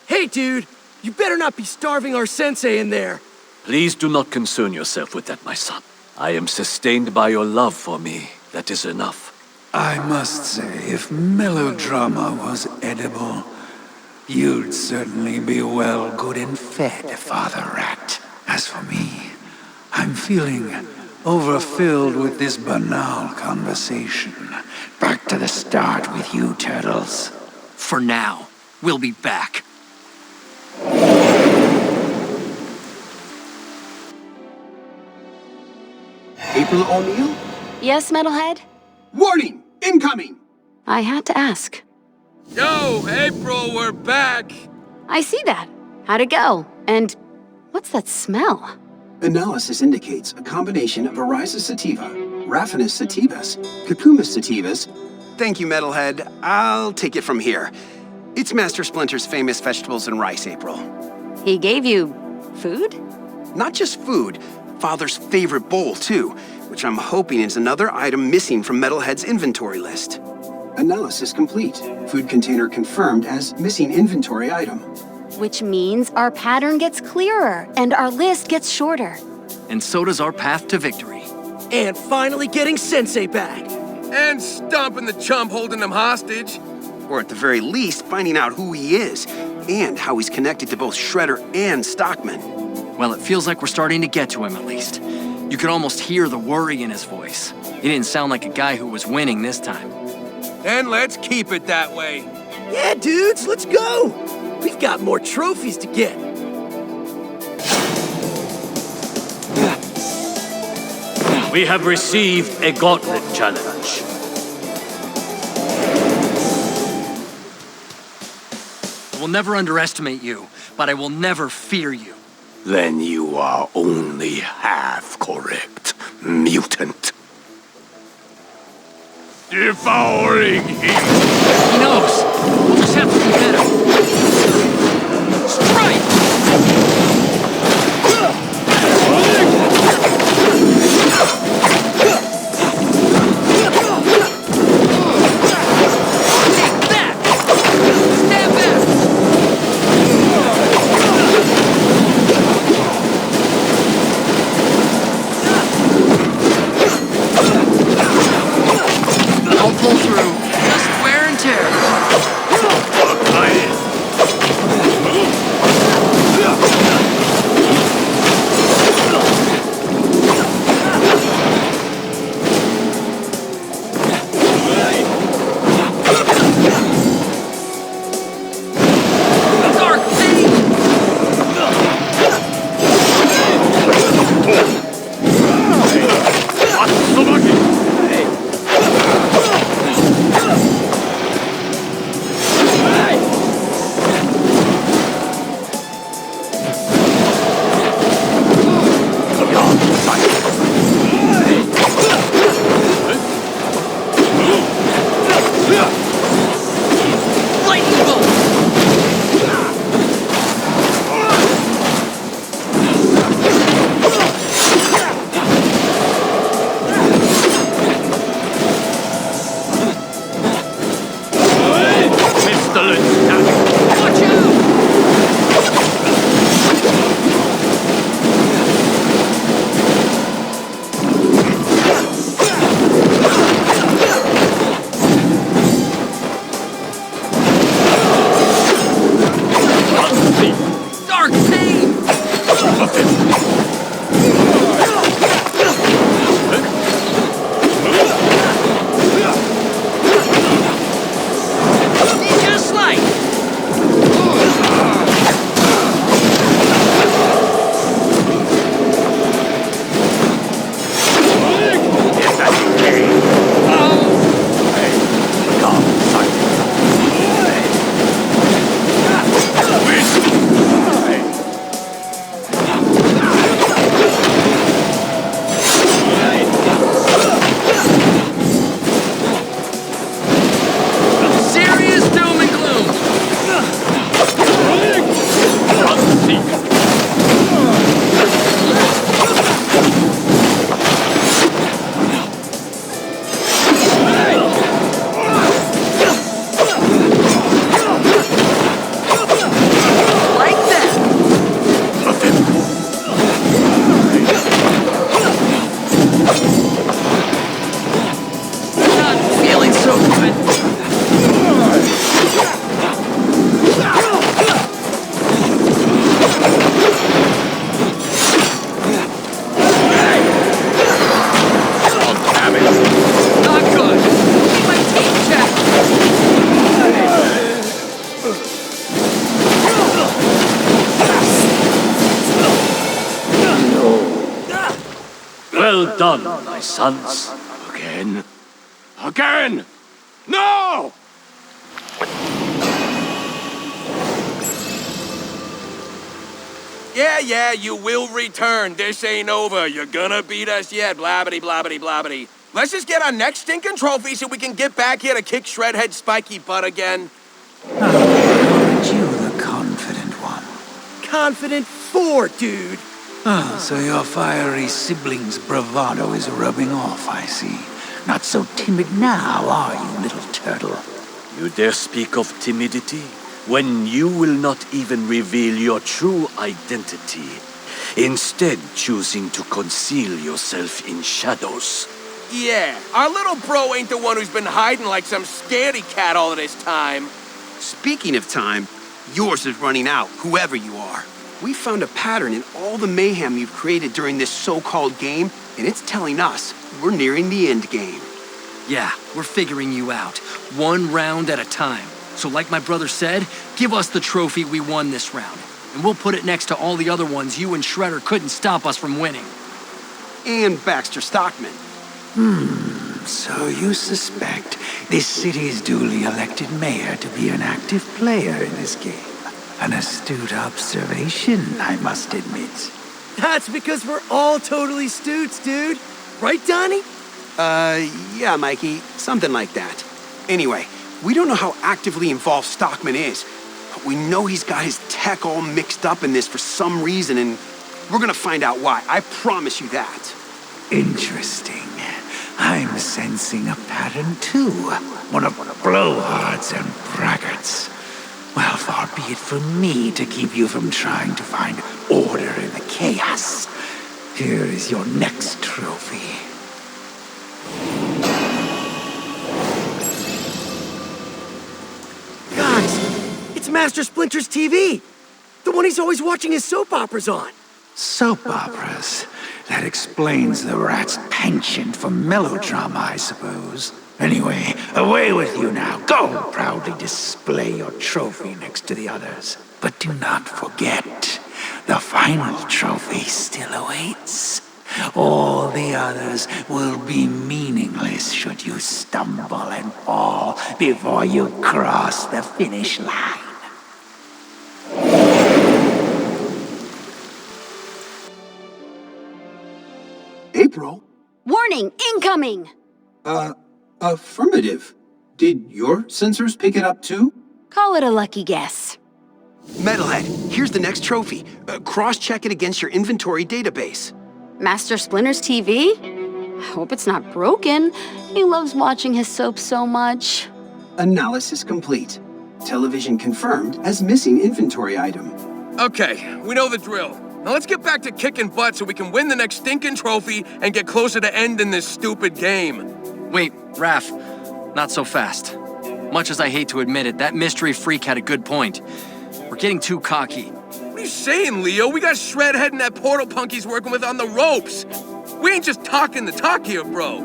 Hey, dude, you better not be starving our sensei in there. Please do not concern yourself with that, my son. I am sustained by your love for me. That is enough. I must say, if melodrama was edible, you'd certainly be well, good and fed, Father Rat. As for me, I'm feeling overfilled with this banal conversation. Back to the start with you, Turtles. For now. We'll be back. April O'Neil? Yes, Metalhead? Warning! Incoming! I had to ask. Yo, April, we're back! I see that. How'd it go? And what's that smell? Analysis indicates a combination of Ariza sativa, Raffinus sativus, Cucumis sativus. Thank you, Metalhead. I'll take it from here. It's Master Splinter's famous vegetables and rice, April. He gave you food? Not just food, Father's favorite bowl, too, which I'm hoping is another item missing from Metalhead's inventory list. Analysis complete. Food container confirmed as missing inventory item. Which means our pattern gets clearer and our list gets shorter. And so does our path to victory. And finally getting Sensei back. And stomping the chump holding him hostage. Or at the very least, finding out who he is, and how he's connected to both Shredder and Stockman. Well, it feels like we're starting to get to him, at least. You could almost hear the worry in his voice. He didn't sound like a guy who was winning this time. And let's keep it that way. Yeah, dudes, let's go! We've got more trophies to get. We have received a gauntlet challenge. I will never underestimate you, but I will never fear you. Then you are only half correct, mutant. Devouring heat! He knows. We'll just have to be better. Strike! Pull through. Just wear and tear. Dark Fate! Lightning bolt! Watch out! Well done, my sons. Again? Again! No! Yeah, you will return. This ain't over. You're gonna beat us yet, blabbity, blabbity, blabbity. Let's just get our next stinking trophy so we can get back here to kick Shredhead's spiky butt again. Aren't you the confident one? Confident 4, dude. Oh, so your fiery sibling's bravado is rubbing off, I see. Not so timid now, are you, little turtle? You dare speak of timidity when you will not even reveal your true identity, instead choosing to conceal yourself in shadows. Yeah, our little bro ain't the one who's been hiding like some scaredy cat all of this time. Speaking of time, yours is running out, whoever you are. We found a pattern in all the mayhem you've created during this so-called game, and it's telling us we're nearing the end game. Yeah, we're figuring you out, one round at a time. So like my brother said, give us the trophy we won this round, and we'll put it next to all the other ones you and Shredder couldn't stop us from winning. And Baxter Stockman. So you suspect this city's duly elected mayor to be an active player in this game. An astute observation, I must admit. That's because we're all totally stoots, dude. Right, Donnie? Yeah, Mikey. Something like that. Anyway, we don't know how actively involved Stockman is, but we know he's got his tech all mixed up in this for some reason, and we're gonna find out why. I promise you that. Interesting. I'm sensing a pattern too. One of blowhards and braggarts. Well, far be it from me to keep you from trying to find order in the chaos. Here is your next trophy. Guys, it's Master Splinter's TV. The one he's always watching his soap operas on. Soap operas? That explains the rat's penchant for melodrama, I suppose. Anyway, away with you now. Go proudly display your trophy next to the others. But do not forget, the final trophy still awaits. All the others will be meaningless should you stumble and fall before you cross the finish line. April? Warning, incoming! Affirmative. Did your sensors pick it up too? Call it a lucky guess. Metalhead, here's the next trophy. Cross-check it against your inventory database. Master Splinter's TV? I hope it's not broken. He loves watching his soap so much. Analysis complete. Television confirmed as missing inventory item. Okay, we know the drill. Now let's get back to kicking butt so we can win the next stinking trophy and get closer to ending this stupid game. Wait, Raph, not so fast. Much as I hate to admit it, that mystery freak had a good point. We're getting too cocky. What are you saying, Leo? We got Shredhead and that portal punk he's working with on the ropes. We ain't just talking the talk here, bro.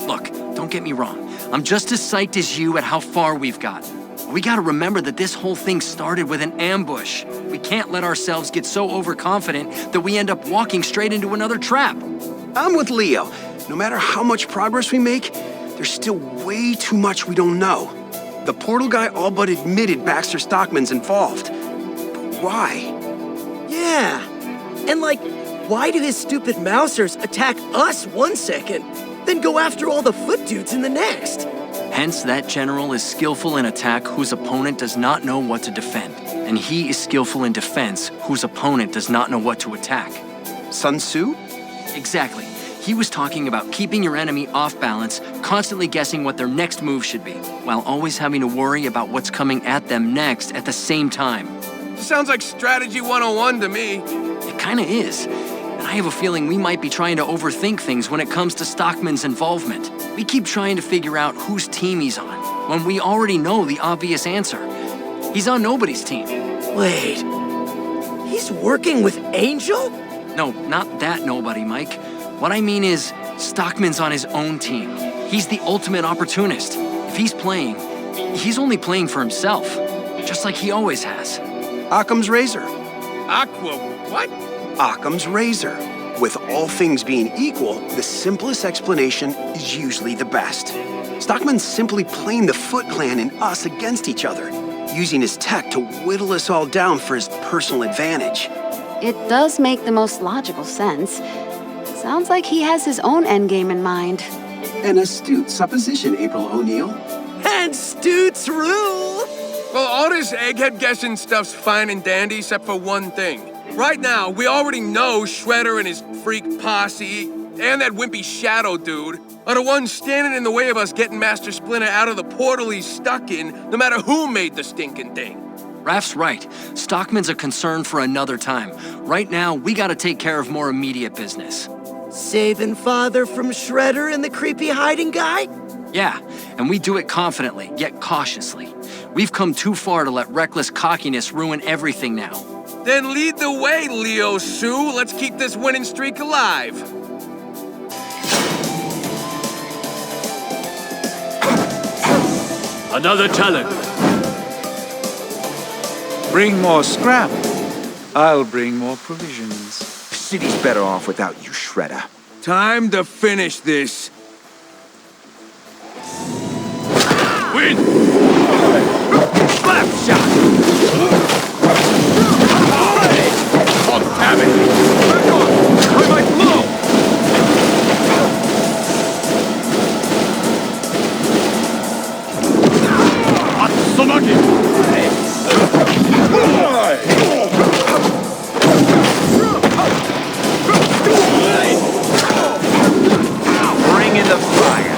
Look, don't get me wrong. I'm just as psyched as you at how far we've gotten. We gotta remember that this whole thing started with an ambush. We can't let ourselves get so overconfident that we end up walking straight into another trap. I'm with Leo. No matter how much progress we make, there's still way too much we don't know. The portal guy all but admitted Baxter Stockman's involved. But why? Yeah. And like, why do his stupid mousers attack us 1 second, then go after all the foot dudes in the next? Hence, that general is skillful in attack whose opponent does not know what to defend. And he is skillful in defense whose opponent does not know what to attack. Sun Tzu? Exactly. He was talking about keeping your enemy off balance, constantly guessing what their next move should be, while always having to worry about what's coming at them next at the same time. Sounds like Strategy 101 to me. It kinda is. And I have a feeling we might be trying to overthink things when it comes to Stockman's involvement. We keep trying to figure out whose team he's on, when we already know the obvious answer. He's on nobody's team. Wait, he's working with Angel? No, not that nobody, Mike. What I mean is, Stockman's on his own team. He's the ultimate opportunist. If he's playing, he's only playing for himself, just like he always has. Occam's razor. Aqua, what? Occam's razor. With all things being equal, the simplest explanation is usually the best. Stockman's simply playing the Foot Clan and us against each other, using his tech to whittle us all down for his personal advantage. It does make the most logical sense. Sounds like he has his own endgame in mind. An astute supposition, April O'Neil. And Stoots rule! Well, all this egghead guessing stuff's fine and dandy except for one thing. Right now, we already know Shredder and his freak posse, and that wimpy Shadow dude, are the ones standing in the way of us getting Master Splinter out of the portal he's stuck in, no matter who made the stinking thing. Raph's right. Stockman's a concern for another time. Right now, we gotta take care of more immediate business. Saving Father from Shredder and the creepy hiding guy? Yeah, and we do it confidently, yet cautiously. We've come too far to let reckless cockiness ruin everything now. Then lead the way, Leo Sue. Let's keep this winning streak alive. Another challenge. Bring more scrap. I'll bring more provisions. The city's better off without you, Shredder. Time to finish this. Win! Slap shot! On Tabby! Back on! I might blow! Atsumaki! Bring in the fire.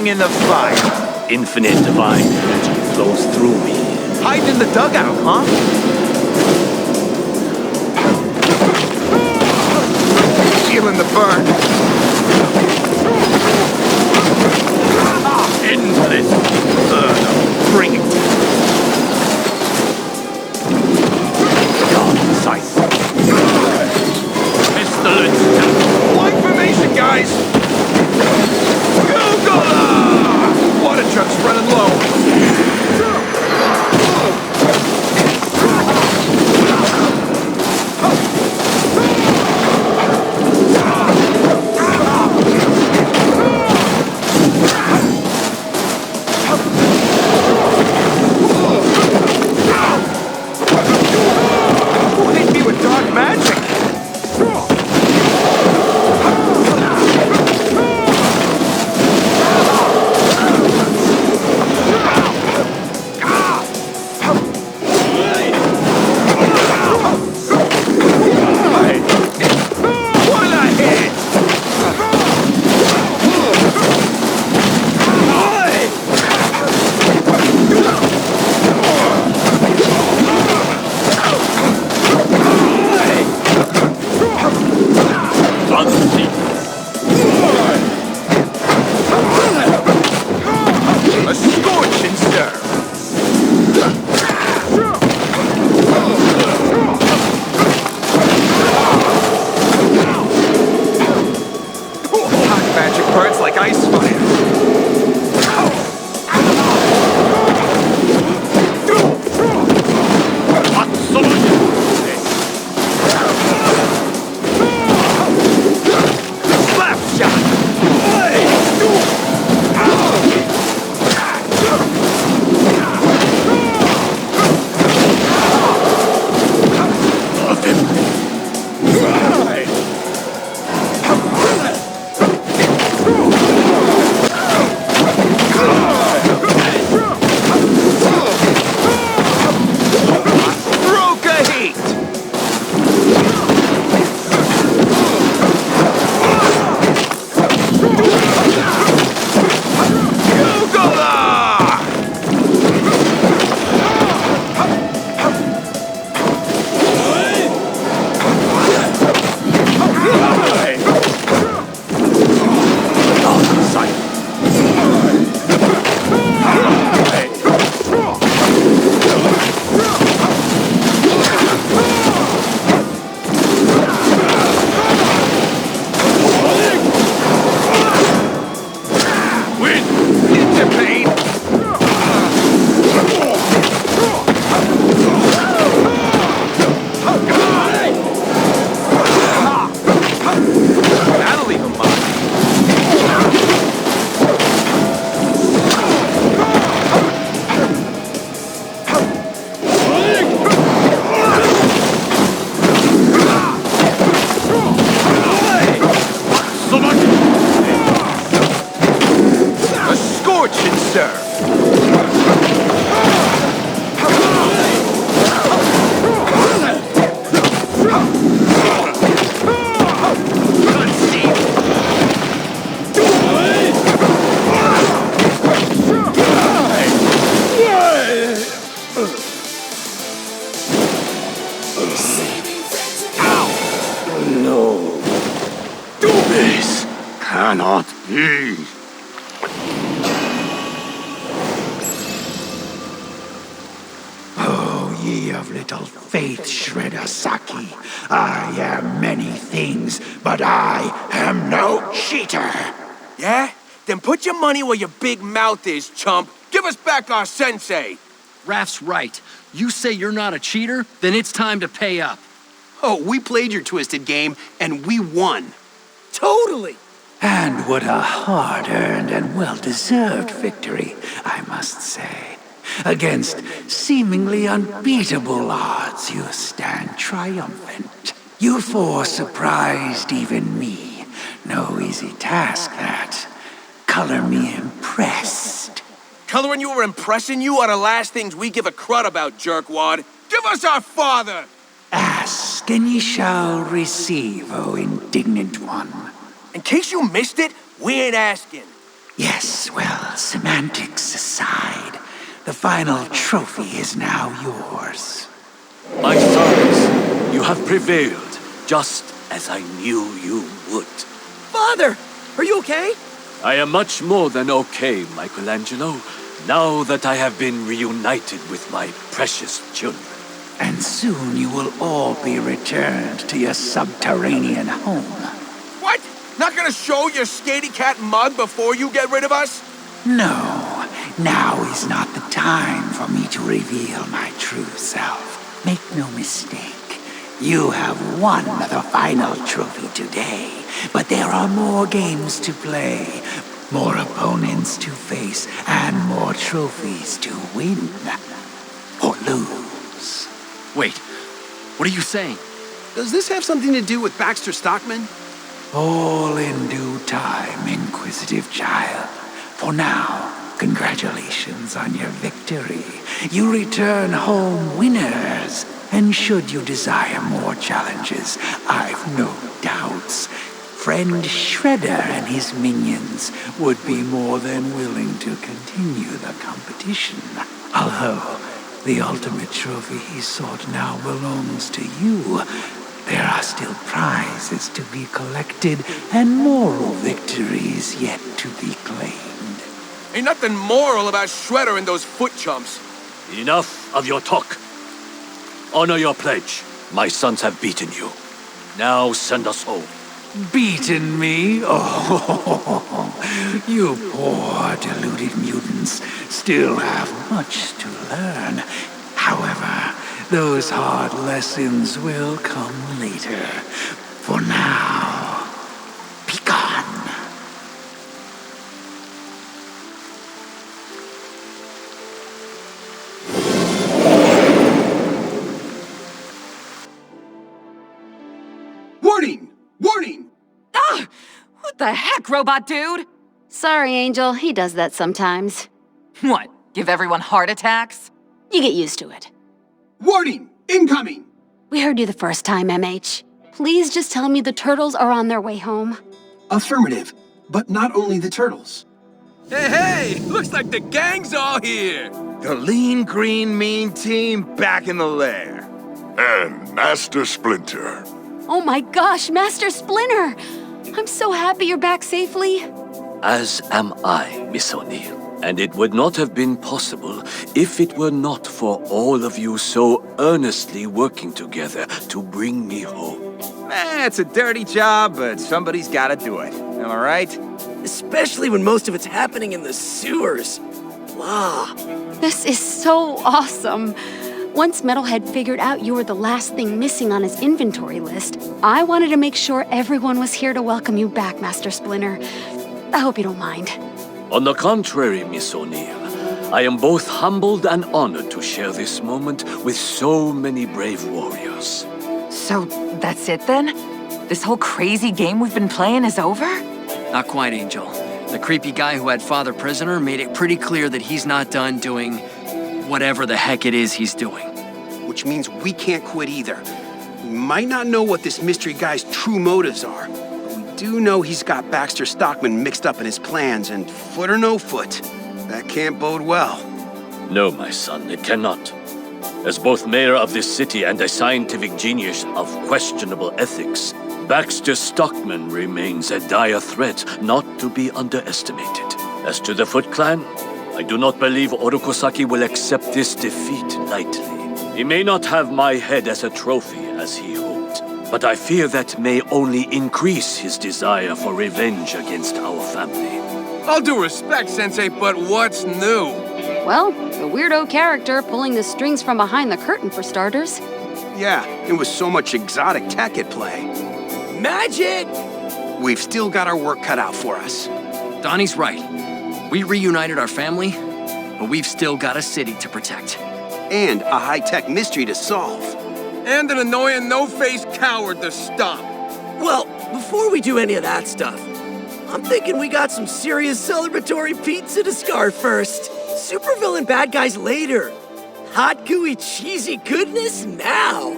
In the fire. Infinite divine energy flows through me. Hiding in the dugout, huh? Feeling the burn. Into this. Bring it. God, sight. Pestilence. Line formation, guys. Water truck's running low. cannot be. Oh, ye of little faith, Shredder Saki. I am many things, but I am no cheater. Yeah? Then put your money where your big mouth is, chump. Give us back our sensei. Raph's right. You say you're not a cheater, then it's time to pay up. Oh, we played your twisted game, and we won. Totally! And what a hard-earned and well-deserved victory, I must say. Against seemingly unbeatable odds, you stand triumphant. You four surprised even me. No easy task, that. Color me impressed. Coloring you or impressing you are the last things we give a crud about, jerkwad. Give us our father! Ask, and ye shall receive, O indignant one. In case you missed it, we ain't asking. Yes, well, semantics aside, the final trophy is now yours. My sons, you have prevailed, just as I knew you would. Father! Are you okay? I am much more than okay, Michelangelo, now that I have been reunited with my precious children. And soon you will all be returned to your subterranean home. What? Not gonna show your scaredy cat mug before you get rid of us? No, now is not the time for me to reveal my true self. Make no mistake. You have won the final trophy today, but there are more games to play, more opponents to face, and more trophies to win or lose. Wait, what are you saying? Does this have something to do with Baxter Stockman? All in due time, inquisitive child. For now, congratulations on your victory. You return home winners. And should you desire more challenges, I've no doubts friend Shredder and his minions would be more than willing to continue the competition. Although the ultimate trophy he sought now belongs to you, there are still prizes to be collected and moral victories yet to be claimed. Ain't nothing moral about Shredder and those foot chumps. Enough of your talk. Honor your pledge. My sons have beaten you. Now send us home. Beaten me? Oh, you poor deluded mutants still have much to learn. However, those hard lessons will come later. For now, be gone. Warning! Warning! Ah! What the heck, robot dude? Sorry, Angel. He does that sometimes. What? Give everyone heart attacks? You get used to it. Warning! Incoming! We heard you the first time, MH. Please just tell me the turtles are on their way home. Affirmative, but not only the turtles. Hey! Looks like the gang's all here! The lean, green, mean team back in the lair. And Master Splinter. Oh my gosh, Master Splinter! I'm so happy you're back safely. As am I, Miss O'Neill. And it would not have been possible if it were not for all of you so earnestly working together to bring me home. It's a dirty job, but somebody's gotta do it. Am I right? Especially when most of it's happening in the sewers. Blah. This is so awesome. Once Metalhead figured out you were the last thing missing on his inventory list, I wanted to make sure everyone was here to welcome you back, Master Splinter. I hope you don't mind. On the contrary, Miss O'Neill, I am both humbled and honored to share this moment with so many brave warriors. So, that's it then? This whole crazy game we've been playing is over? Not quite, Angel. The creepy guy who had Father prisoner made it pretty clear that he's not done doing whatever the heck it is he's doing. Which means we can't quit either. We might not know what this mystery guy's true motives are, but we do know he's got Baxter Stockman mixed up in his plans, and foot or no foot, that can't bode well. No, my son, it cannot. As both mayor of this city and a scientific genius of questionable ethics, Baxter Stockman remains a dire threat not to be underestimated. As to the Foot Clan, I do not believe Orokosaki will accept this defeat lightly. He may not have my head as a trophy as he hoped, but I fear that may only increase his desire for revenge against our family. All due respect, Sensei, but what's new? Well, the weirdo character pulling the strings from behind the curtain, for starters. Yeah, it was so much exotic tech at play. Magic! We've still got our work cut out for us. Donnie's right. We reunited our family, but we've still got a city to protect. And a high-tech mystery to solve. And an annoying no-faced coward to stop. Well, before we do any of that stuff, I'm thinking we got some serious celebratory pizza to scar first. Supervillain bad guys later. Hot, gooey, cheesy goodness now.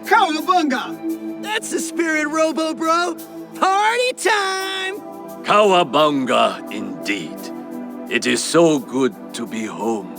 Cowabunga! That's the spirit, Robo Bro. Party time! Cowabunga, indeed. It is so good to be home.